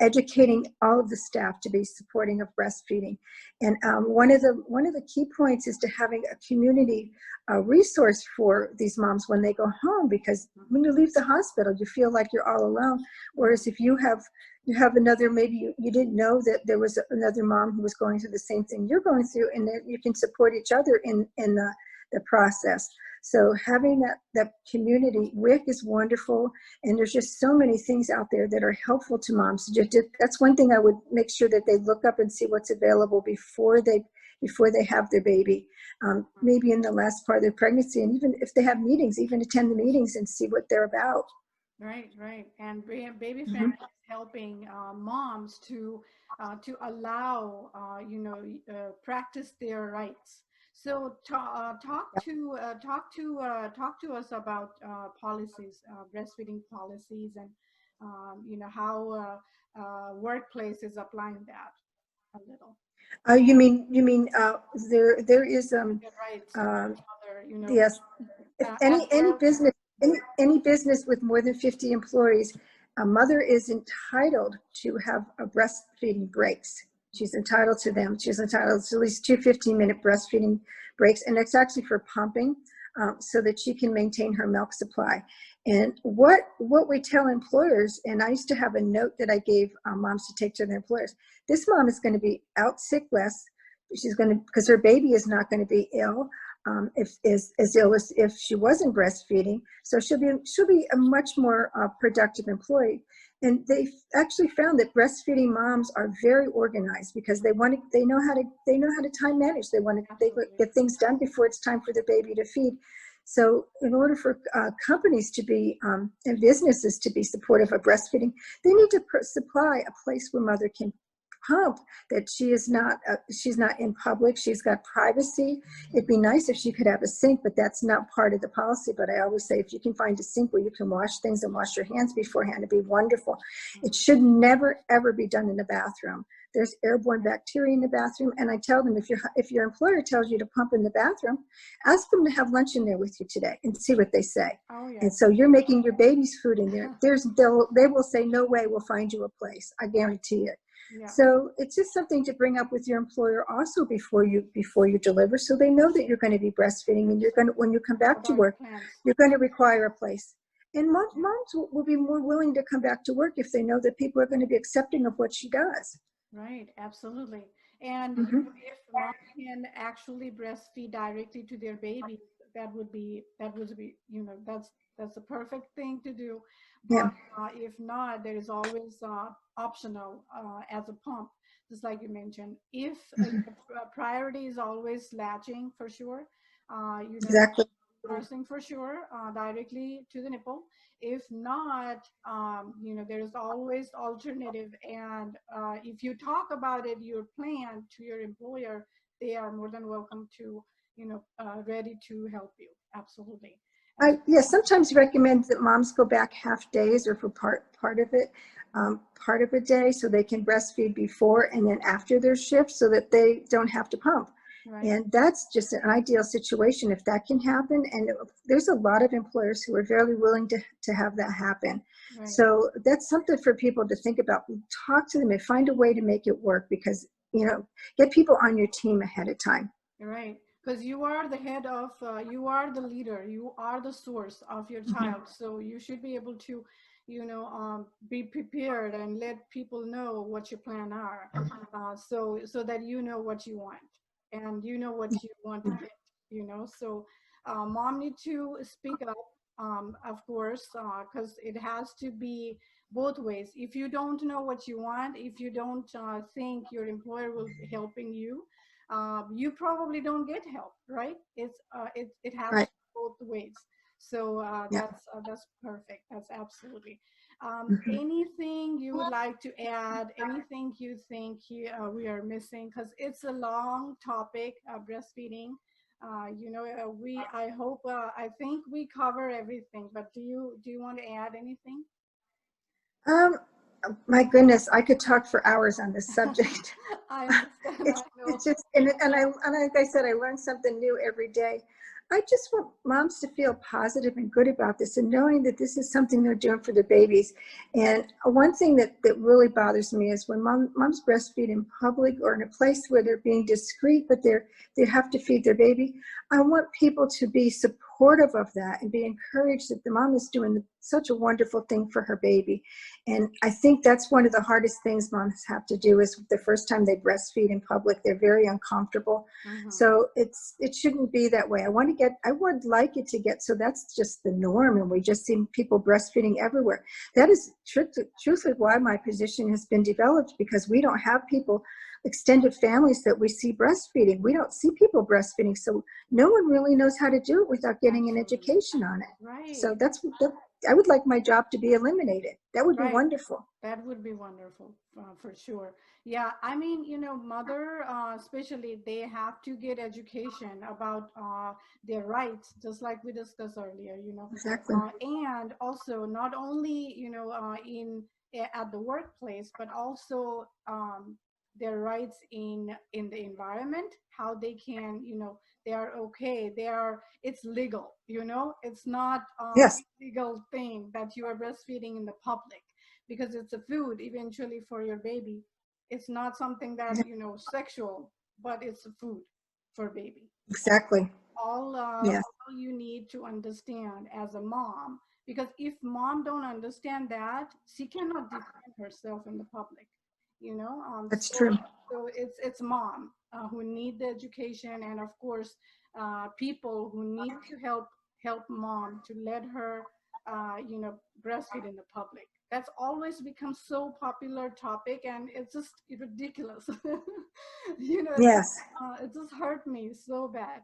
Educating all of the staff to be supporting of breastfeeding, and one of the key points is to having a community resource for these moms when they go home, because when you leave the hospital, you feel like you're all alone. Whereas if you have another, maybe you didn't know that there was another mom who was going through the same thing you're going through, and that you can support each other in the process. So having that community, WIC is wonderful, and there's just so many things out there that are helpful to moms. That's one thing I would make sure that they look up and see what's available before they have their baby, maybe in the last part of their pregnancy, and even if they have meetings, even attend the meetings and see what they're about. Right, right. And baby Mhm. friendly is helping moms to allow practice their rights. So talk to us about policies, breastfeeding policies, and how workplace is applying that a little. You mean there is Their rights of um, other, yes, at any work. business, any business with more than 50 employees, a mother is entitled to have a breastfeeding breaks. She's entitled to them. She's entitled to at least two 15-minute breastfeeding breaks, and it's actually for pumping, so that she can maintain her milk supply. And what we tell employers, and I used to have a note that I gave moms to take to their employers. This mom is going to be out sick less. She's going to, because her baby is not going to be ill, if as ill as if she wasn't breastfeeding. So she'll be a much more productive employee. And they actually found that breastfeeding moms are very organized because they know how to time manage. They Absolutely. get things done before it's time for the baby to feed. So in order for companies to be and businesses to be supportive of breastfeeding, they need to supply a place where mother can pump, that she's not in public, she's got privacy. It'd be nice if she could have a sink, but that's not part of the policy. But I always say, if you can find a sink where you can wash things and wash your hands beforehand, it'd be wonderful. It Mhm. should never ever be done in the bathroom. There's airborne bacteria in the bathroom, and I tell them, if your employer tells you to pump in the bathroom, ask them to have lunch in there with you today and see what they say. Oh And yes. so you're making your baby's food in there. They will say, no way, we'll find you a place. I Right. guarantee it. Yeah. So it's just something to bring up with your employer also before you deliver, so they know that you're going to be breastfeeding, and you're going to, when you come back to About your work, plans. you're going to require a place. And Yeah. moms will be more willing to come back to work if they know that people are going to be accepting of what she does. Right, absolutely. And Hmm. if mom can actually breastfeed directly to their babies, that's the perfect thing to do. Yeah. But if not, there is always optional as a pump, just like you mentioned. If Hmm. priority is always latching for sure, Exactly. nursing for sure, directly to the nipple. If not, there's always alternative. And if you talk about it, your plan to your employer, they are more than welcome to, ready to help you. Absolutely. As Yeah, sometimes recommend that moms go back half days or for part of it, part of a day, so they can breastfeed before and then after their shift, so that they don't have to pump. right, And that's just an ideal situation if that can happen. And there's a lot of employers who are very willing to have that happen. right, So that's something for people to think about. Talk to them and find a way to make it work, because, get people on your team ahead of time. right. Because you are the head of, you are the leader, you are the source of your Mhm. child. So you should be able to, be prepared and let people know what your plan are, so that you know what you want and you know what you want to get. So mom need to speak up, of course, because it has to be both ways. If you don't know what you want, if you don't think your employer will be helping you, you probably don't get help, right? It has to Right. be both ways. So Yeah. that's perfect. That's absolutely. Mhm. Anything you would like to add? Anything you think we are missing? Because it's a long topic, breastfeeding. I hope, I think we cover everything. But do you want to add anything? Um, my goodness, I could talk for hours on this subject. I understand. I know. It's just, and like I said, I learn something new every day. I just want moms to feel positive and good about this, and knowing that this is something they're doing for their babies. And one thing that really bothers me is when moms breastfeed in public or in a place where they're being discreet, but they have to feed their baby. I want people to be supportive of that and be encouraged that the mom is doing such a wonderful thing for her baby. And I think that's one of the hardest things moms have to do, is the first time they breastfeed in public, they're very uncomfortable. Hmm. So it shouldn't be that way. I would like it to get, so that's just the norm, and we just see people breastfeeding everywhere. That is truthfully why my position has been developed, because we don't have people, extended families, that we see breastfeeding. We don't see people breastfeeding, so no one really knows how to do it without getting an Absolutely. education on it. So Right. would like my job to be eliminated. That would be Right. wonderful. That would be wonderful, for sure. Yeah, I mean, mother, especially, they have to get education about their rights, just like we discussed earlier. Exactly. And also not only, at the workplace, but also their rights in the environment, how they can, they are okay, it's legal, it's not Yes. illegal thing that you are breastfeeding in the public, because it's a food eventually for your baby. It's not something that, sexual, but it's a food for baby. Exactly. Yes. All you need to understand as a mom, because if mom don't understand that, she cannot defend herself in the public, That's true. so it's mom who need the education, and of course people who need to help mom to let her breastfeed in the public. That's always become so popular topic, and it's just ridiculous. Yes. It just hurt me so bad.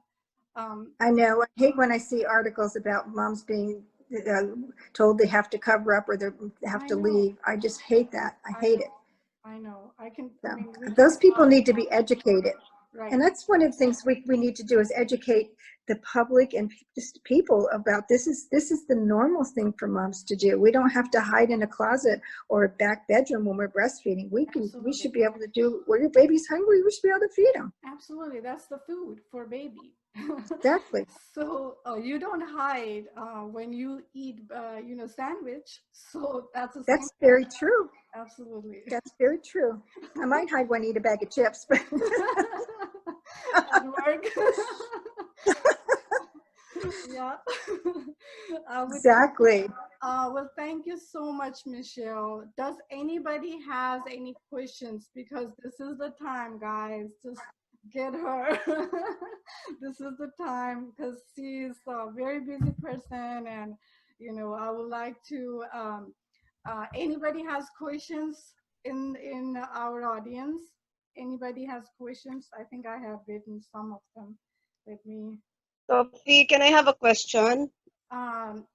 I know. I hate when I see articles about moms being uh, told they have to cover up or they have I to know, leave. I just hate that. I I hate it. know, I know. So I mean, we can those people talk need to about be educated. it. Right. And that's one of the things we need to do is educate the public and just people about this is the normal thing for moms to do. We don't have to hide in a closet or a back bedroom when we're breastfeeding. We Absolutely. should be able to do where your baby's hungry, we should be able to feed them. Absolutely. That's the food for baby. Exactly. So you don't hide when you eat, sandwich. So that's the same. That's very true. Absolutely. That's very true. I might hide one, eat a bag of chips, but At work. Yeah. With exactly. well, thank you so much, Michelle. Does anybody has any questions? Because this is the time, guys. Just get her. This is the time, because she's a very busy person, and I would like to. Anybody has questions in our audience? Anybody has questions? I think I have written some of them. Let me. Sophie, can I have a question? Um,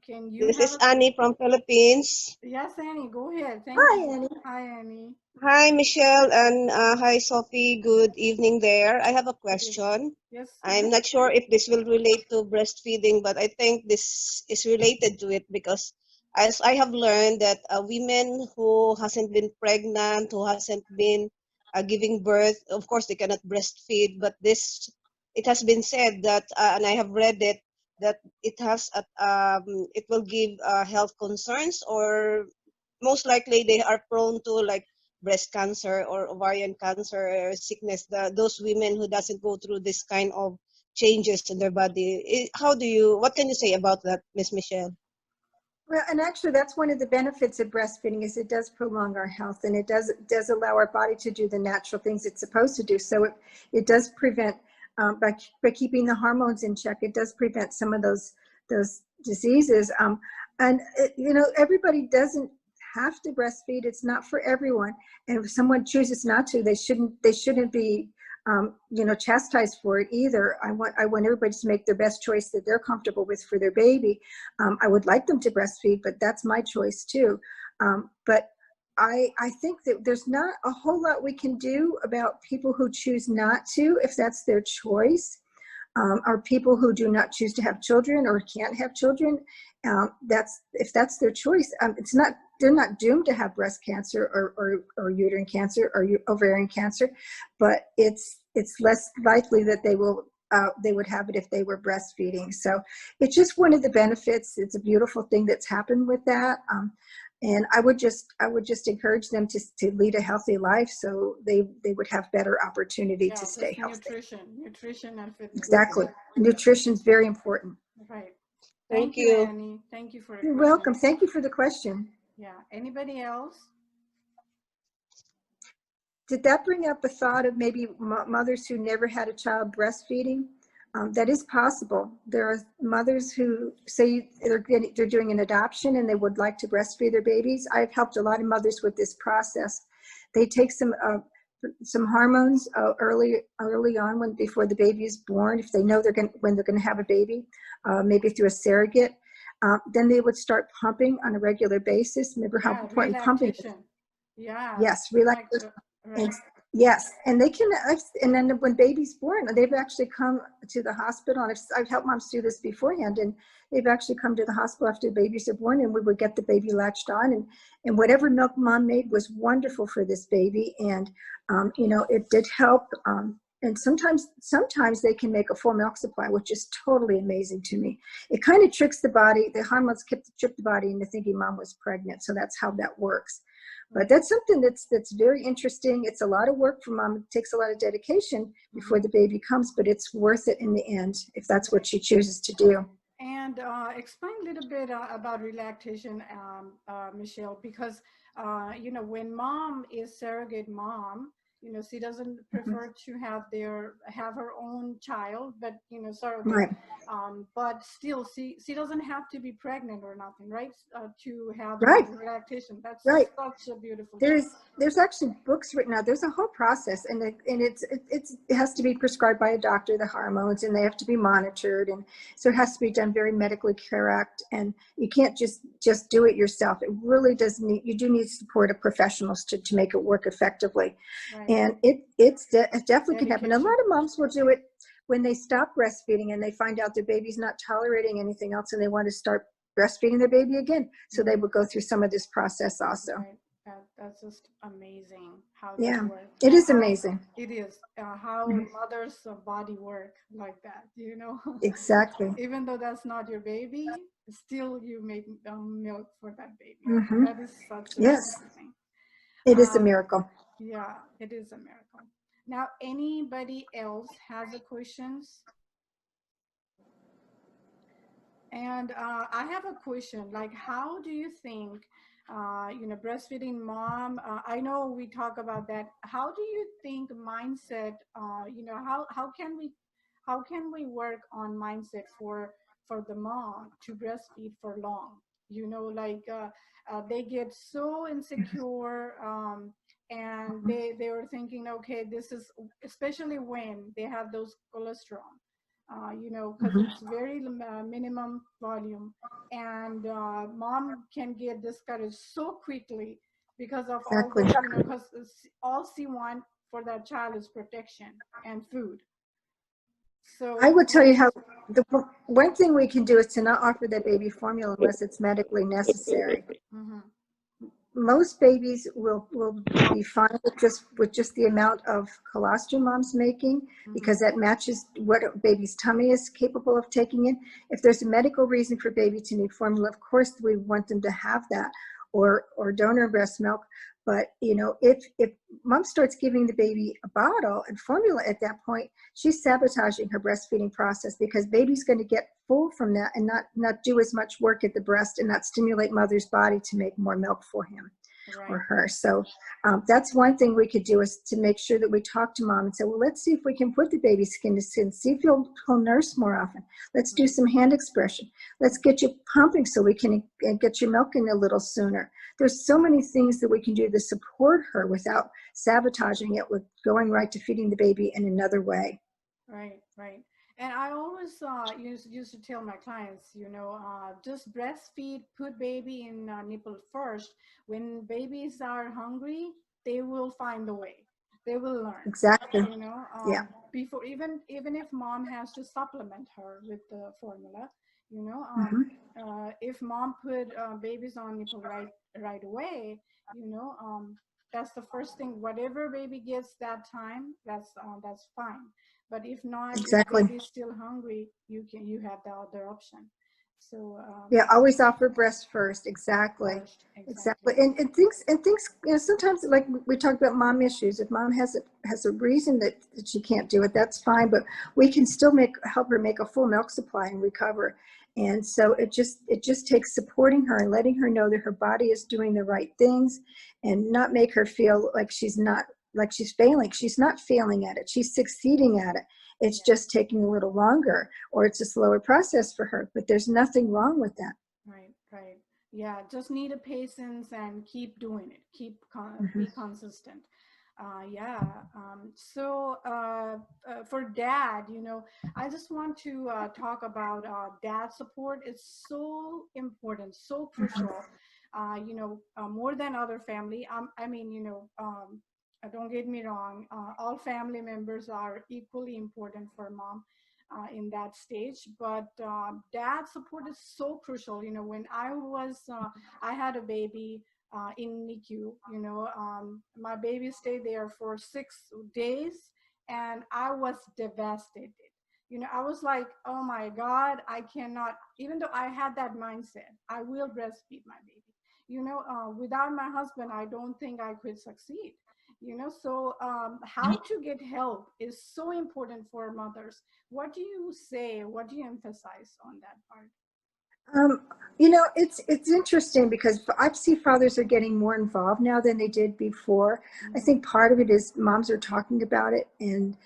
can you This have is a Annie from Philippines. Yes, Annie, go ahead. Thank Hi, you. Annie. Hi, Annie. Hi, Michelle, and hi, Sophie. Good evening there. I have a Good evening. question. Yes, I'm not sure if this will relate to breastfeeding, but I think this is related to it because as I have learned that women who hasn't been pregnant, who hasn't been giving birth, of course they cannot breastfeed, but it has been said that, and I have read it, that it will give health concerns, or most likely they are prone to like breast cancer or ovarian cancer sickness, those women who doesn't go through this kind of changes in their body. What can you say about that, Miss Michelle? Well, and actually, that's one of the benefits of breastfeeding is it does prolong our health, and it does allow our body to do the natural things it's supposed to do. So it does prevent by keeping the hormones in check. It does prevent some of those diseases. And everybody doesn't have to breastfeed. It's not for everyone. And if someone chooses not to, they shouldn't be chastised for it either. I want everybody to make their best choice that they're comfortable with for their baby. I would like them to breastfeed, but that's my choice too. But I think that there's not a whole lot we can do about people who choose not to, if that's their choice. Or people who do not choose to have children or can't have children. If that's their choice. They're not doomed to have breast cancer or uterine cancer or ovarian cancer, but it's less likely that they would have it if they were breastfeeding. So it's just one of the benefits. It's a beautiful thing that's happened with that. And I would just encourage them to lead a healthy life, so they would have better opportunity yeah, to this stay healthy. nutrition and fitness. Exactly. Nutrition is very important. Right. Thank Thank you, you. Annie. Thank you for your You're question. welcome. Thank you for the question. Yeah. Anybody else? Did that bring up a thought of maybe mothers who never had a child breastfeeding? That is possible. There are mothers who say they're doing an adoption and they would like to breastfeed their babies. I've helped a lot of mothers with this process. They take some hormones early on before the baby is born, if they know when they're going to have a baby, maybe through a surrogate. then they would start pumping on a regular basis. Remember how Yeah, important pumping is? relactation. Yeah, Yes, relax. relaxation. And Right. yes, and they can, and then when baby's born, they've actually come to the hospital. And I've helped moms do this beforehand, and they've actually come to the hospital after babies are born, and we would get the baby latched on, and whatever milk mom made was wonderful for this baby. And you know, it did help. And sometimes they can make a full milk supply, which is totally amazing to me. It kind of tricks the body. The hormones trick the body into thinking mom was pregnant. So that's how that works. But that's something that's very interesting. It's a lot of work for mom. It takes a lot of dedication before the baby comes, but it's worth it in the end if that's what she chooses to do. And explain a little bit about relactation, Michelle, because you know, when mom is surrogate mom, you know, she doesn't prefer to have her own child, but you know, surrogate. Right, But still, she doesn't have to be pregnant or nothing, right? To have right, relactation. That's right. such a beautiful thing. There's actually books written out. There's a whole process, and it has to be prescribed by a doctor, the hormones, and they have to be monitored, and so it has to be done very medically correct. And you can't just do it yourself. It really does you do need support of professionals to make it work effectively. Right. And it definitely can happen. A Dedication. lot of moms will do it when they stop breastfeeding and they find out their baby's not tolerating anything else, and they want to start breastfeeding their baby again. So they will go through some of this process also. Right. That's just amazing how this Yeah, works. it And is how amazing. it is how Mhm. mother's body work like that, you know. Exactly. Even though that's not your baby, still you make milk for that baby. Hmm. That is such a Yes, beautiful thing. it is a Um, miracle. yeah, it is a miracle. Now, anybody else has a questions? And I have a question, like, how do you think, you know, breastfeeding mom, I know we talk about that. How do you think mindset, you know, how can we work on mindset for the mom to breastfeed for long? You know, like they get so insecure, and they were thinking, okay, this is, especially when they have those cholesterol, you know, because Hmm. it's very minimum volume, and mom can get discouraged so quickly because of all Exactly. those, you know, because all she want for that child is protection and food. I So would tell what you is, how one thing we can do is to not offer that baby formula unless it's medically necessary. mm-hmm, Most babies will be fine with just the amount of colostrum mom's making, mm-hmm, because that matches what a baby's tummy is capable of taking in. If there's a medical reason for baby to need formula, of course we want them to have that, or donor breast milk. But you know, if mom starts giving the baby a bottle and formula at that point, she's sabotaging her breastfeeding process, because baby's going to get full from that and not do as much work at the breast and not stimulate mother's body to make more milk for him or right, her. So that's one thing we could do, is to make sure that we talk to mom and say, well, let's see if we can put the baby skin to skin, see if he'll nurse more often. Let's do mm-hmm, some hand expression. Let's get you pumping so we can get your milk in a little sooner. There's so many things that we can do to support her without sabotaging it with going right to feeding the baby in another way. right, right. And I always used to tell my clients, you know, just breastfeed, put baby in nipple first. When babies are hungry, they will find a way. They will learn. Exactly. You know, Yeah. before, even if mom has to supplement her with the formula, you know, Hmm. if mom put babies on nipple right away, you know, that's the first thing. Whatever baby gets that time, that's fine. But if not, if Exactly. baby's still hungry, you have the other option. So Yeah, always offer breast first. Exactly. first, exactly. Exactly. And things, you know, sometimes, like we talk about mom issues, if mom has a reason that she can't do it, that's fine, but we can still help her make a full milk supply and recover. And so it just takes supporting her and letting her know that her body is doing the right things, and not make her feel like she's failing. She's not failing at it. She's succeeding at it. It's Yeah, just taking a little longer, or it's a slower process for her, but there's nothing wrong with that. right, right. Yeah, just need a patience and keep doing it. Keep Hmm. be consistent. Yeah. For dad, I just want to talk about dad support. It's so important, so crucial. More than other family. I mean, don't get me wrong. All family members are equally important for mom in that stage. But dad support is so crucial. When I had a baby in NICU. My baby stayed there for 6 days, and I was devastated. I was like, oh my God, I cannot, even though I had that mindset, I will breastfeed my baby. Without my husband, I don't think I could succeed. So how to get help is so important for mothers. What do you say? What do you emphasize on that part? Um, it's interesting because I see fathers are getting more involved now than they did before. I Mhm. think part of it is moms are talking about it and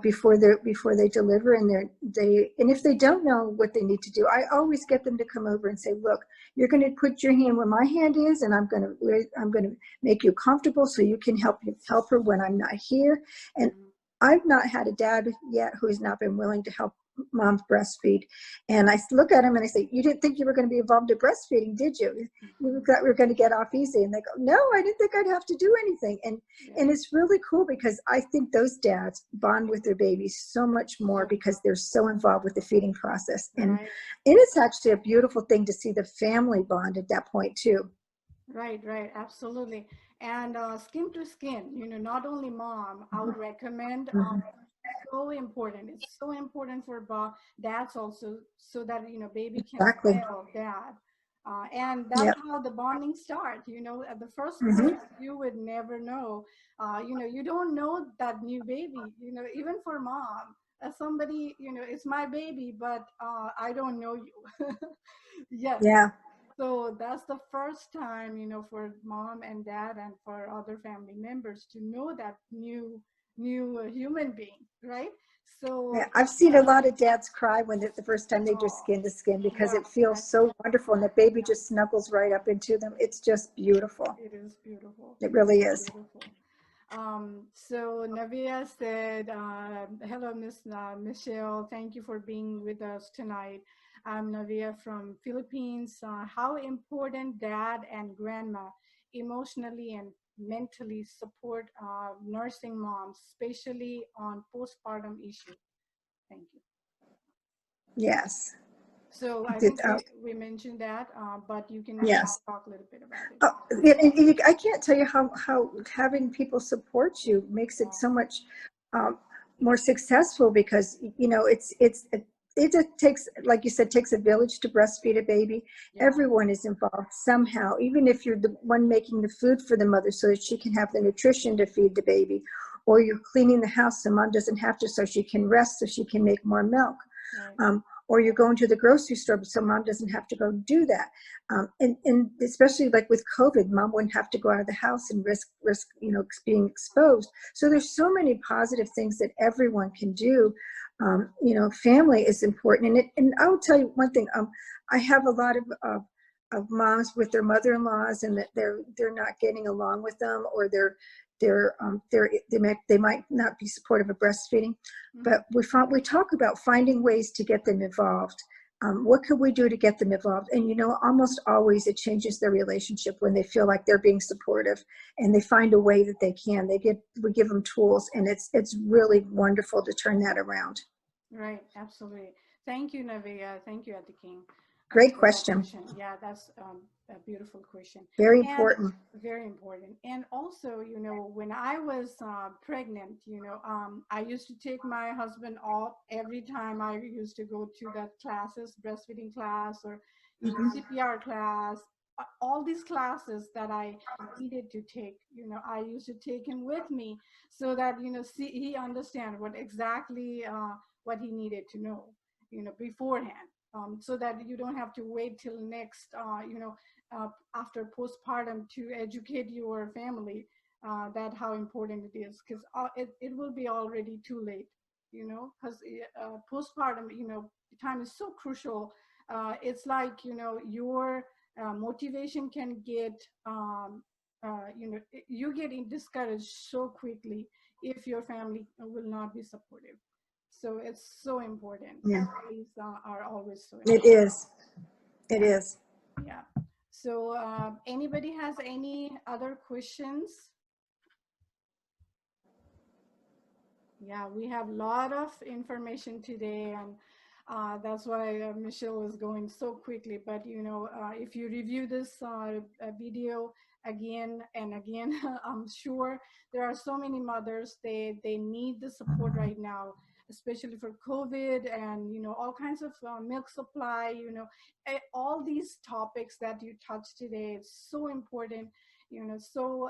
before they deliver, and and if they don't know what they need to do, I always get them to come over and say, look, you're going to put your hand where my hand is, and I'm going to make you comfortable so you can help her when I'm not here. And Mhm. I've not had a dad yet who has not been willing to help moms breastfeed. And I look at them and I say, you didn't think you were going to be involved in breastfeeding, did you? You Mhm. thought we were going to get off easy. And they go, no, I didn't think I'd have to do anything. And Yeah. it's really cool because I think those dads bond with their babies so much more So because they're so involved with the feeding process. And right. it's actually a beautiful thing to see the family bond at that point too. Right, absolutely. And skin to skin, not only mom, I would recommend Mhm. so important. It's so important for dads also, so that, baby can Exactly. smell dad. And that's Yep. how the bonding starts. At the first Hmm. place, you would never know. You don't know that new baby, even for mom. Somebody, it's my baby, but I don't know you. Yes. Yeah. So that's the first time, for mom and dad and for other family members to know that new human being, right? Yeah, So I've seen a lot of dads cry when the first time they do oh, skin to skin because yeah, it feels so wonderful and the baby just snuggles right up into them. It's just beautiful. it is beautiful. It It really is is. beautiful. So Navia said, hello, Miss Michelle. Thank you for being with us tonight. I'm Navia from Philippines. How important dad and grandma emotionally and mentally support nursing moms, especially on postpartum issue. Thank you. Yes. So I Did, think we mentioned that, but you can yes. talk a little bit about it. Oh, and I can't tell you how having people support you makes it Wow. so much um, more successful because it just takes, like you said, takes a village to breastfeed a baby. Yeah. Everyone is involved somehow, even if you're the one making the food for the mother so that she can have the nutrition to feed the baby, or you're cleaning the house so mom doesn't have to, so she can rest, so she can make more milk. Right. Or you're going to the grocery store so mom doesn't have to go do that. And especially like with COVID, mom wouldn't have to go out of the house and risk being exposed. So there's so many positive things that everyone can do. Family is important, and I will tell you one thing. I have a lot of moms with their mother-in-laws, and that they're not getting along with them, or they might not be supportive of breastfeeding, Mhm. but we talk about finding ways to get them involved. What could we do to get them involved? And almost always it changes their relationship when they feel like they're being supportive and they find a way that they can. We give them tools, and it's really wonderful to turn that around. Right, absolutely. Thank you, Navia. Thank you, Ati King, Great for that question. question. Yeah, that's a beautiful question Very and important. very important. And also, when I was pregnant, I used to take my husband off every time I used to go to that classes, breastfeeding class or, Mhm. CPR class, all these classes that I needed to take, I used to take him with me so that, he understand what he needed to know, beforehand, so that you don't have to wait till next, after postpartum to educate your family that how important it is, because it will be already too late, because postpartum, time is so crucial. It's like, your motivation can get you get discouraged so quickly if your family will not be supportive. So it's so important. Yeah, Families are always so it important. is. It is. Yeah. So anybody has any other questions? Yeah, we have a lot of information today, and that's why Michelle was going so quickly. But if you review this video again and again, I'm sure there are so many mothers, they need the support right now, especially for COVID and all kinds of milk supply. All these topics that you touched today, it's so important. So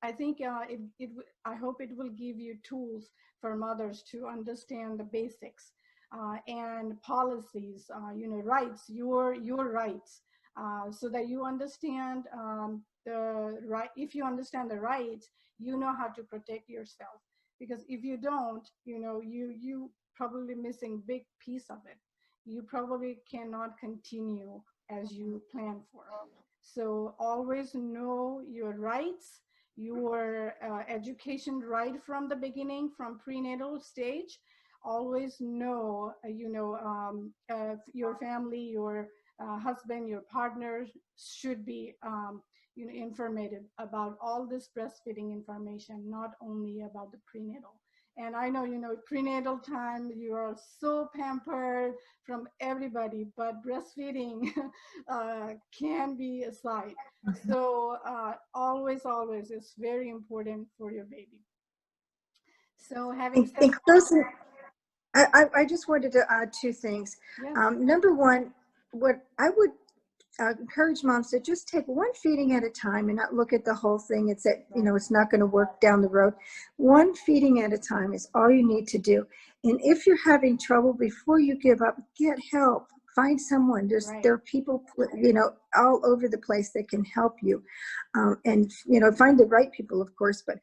I think I hope it will give you tools for mothers to understand the basics and policies, rights, your rights, so that you understand the right. If you understand the rights, you know how to protect yourself. Because if you don't, you probably missing big piece of it. You probably cannot continue as you plan for. So always know your rights, your education right from the beginning, from prenatal stage. Always know, your family, your husband, your partner should be, informative about all this breastfeeding information, not only about the prenatal. And I know, prenatal time, you are so pampered from everybody, but breastfeeding can be a side. So always, it's very important for your baby. So having said In closing, I just wanted to add two things. yes, Number one, what I would encourage moms to just take one feeding at a time and not look at the whole thing and say, it's not going to work down the road. One feeding at a time is all you need to do. And if you're having trouble, before you give up, get help. Find someone. There are people, all over the place that can help you. And, find the right people, of course, but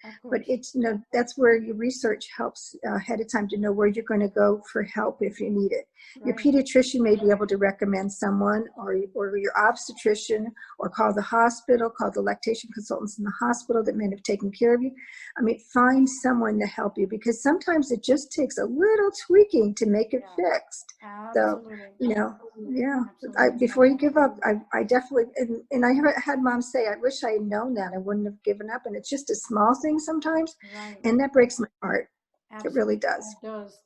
it's, that's where your research helps ahead of time to know where you're going to go for help if you need it. Your pediatrician may be able to recommend someone, or your obstetrician, or call the hospital, call the lactation consultants in the hospital that may have taken care of you. I mean, find someone to help you, because sometimes it just takes a little tweaking to make it fixed. Absolutely. So, before you give up, I definitely, and I have had moms say, I wish I had known that, I wouldn't have given up. And it's just a small thing sometimes. And that breaks my heart. Absolutely. It really does.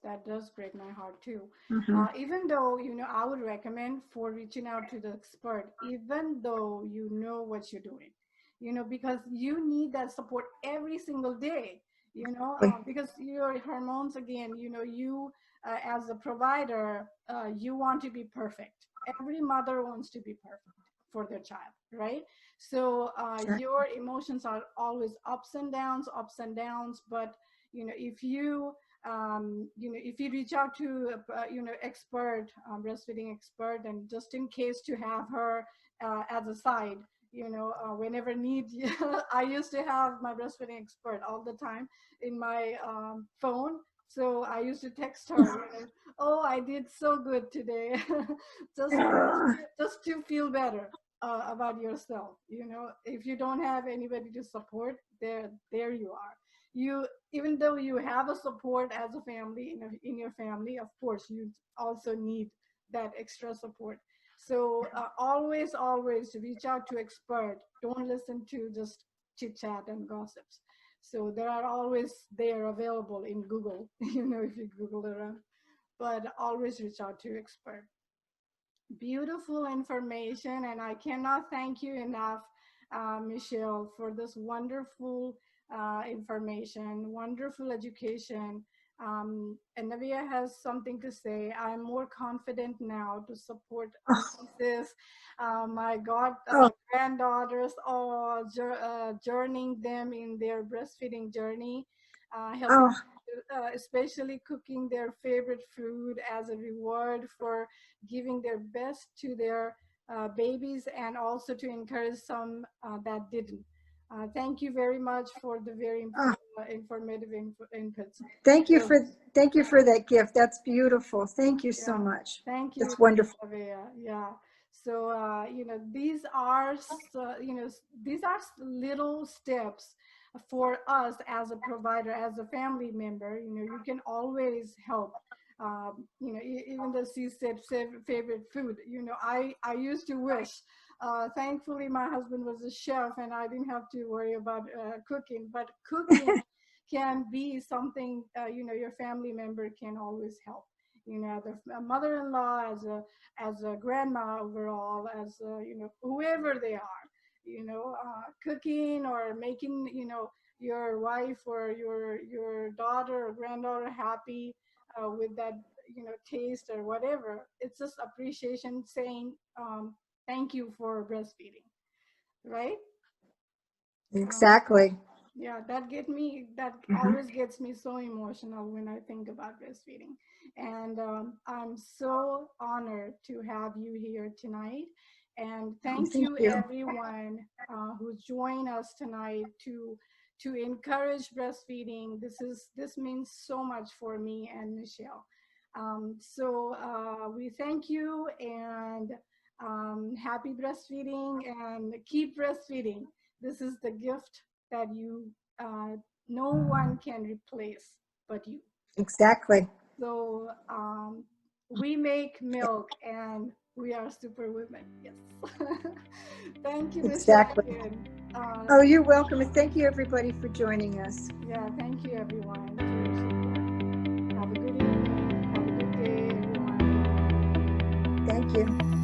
That does break my heart too. Mm-hmm. Even though, I would recommend for reaching out to the expert, even though you know what you're doing, because you need that support every single day, because your hormones, again, you as a provider, you want to be perfect. Every mother wants to be perfect for their child, right? So your emotions are always ups and downs, but if you if you reach out to expert, breastfeeding expert, and just in case to have her as a side, whenever need. I used to have my breastfeeding expert all the time in my phone, so I used to text her, oh, I did so good today. just just to feel better about yourself. If you don't have anybody to support, there you are. You, even though you have a support as a family, in your family, of course you also need that extra support. So always reach out to expert. Don't listen to just chit chat and gossips. So there are always, they are available in Google, if you Google around. But always reach out to expert. Beautiful information, and I cannot thank you enough, Michelle, for this wonderful information, wonderful education. And Navia has something to say. I'm more confident now to support nieces, my granddaughters, journeying them in their breastfeeding journey, helping, especially cooking their favorite food as a reward for giving their best to their babies, and also to encourage some that didn't. Thank you very much for the very informative inputs. Thank you for that gift. That's beautiful. Thank you so much. Thank you. That's wonderful. Yeah. So, these are, these are little steps for us as a provider, as a family member. You can always help. Even though she said favorite food, I used to wish. Thankfully, my husband was a chef and I didn't have to worry about cooking. But cooking can be something, your family member can always help. The mother-in-law, as a grandma overall, as whoever they are, cooking or making your wife or your daughter or granddaughter happy with that taste or whatever. It's just appreciation, saying thank you for breastfeeding, right? um, Exactly. yeah, that Mhm. always gets me so emotional when I think about breastfeeding. And I'm so honored to have you here tonight. And Oh, thank thank you you. everyone who joined us tonight to encourage breastfeeding. This means so much for me and Michelle. So we thank you, and happy breastfeeding, and keep breastfeeding. This is the gift that no one can replace but you. Exactly. So we make milk and we are super women. Yes. Thank you, Michelle, Exactly. again. Oh, you're welcome. And thank you, everybody, for joining us. Yeah, thank you, everyone, for your support. Have a good evening. Have a good day, everyone. Thank you.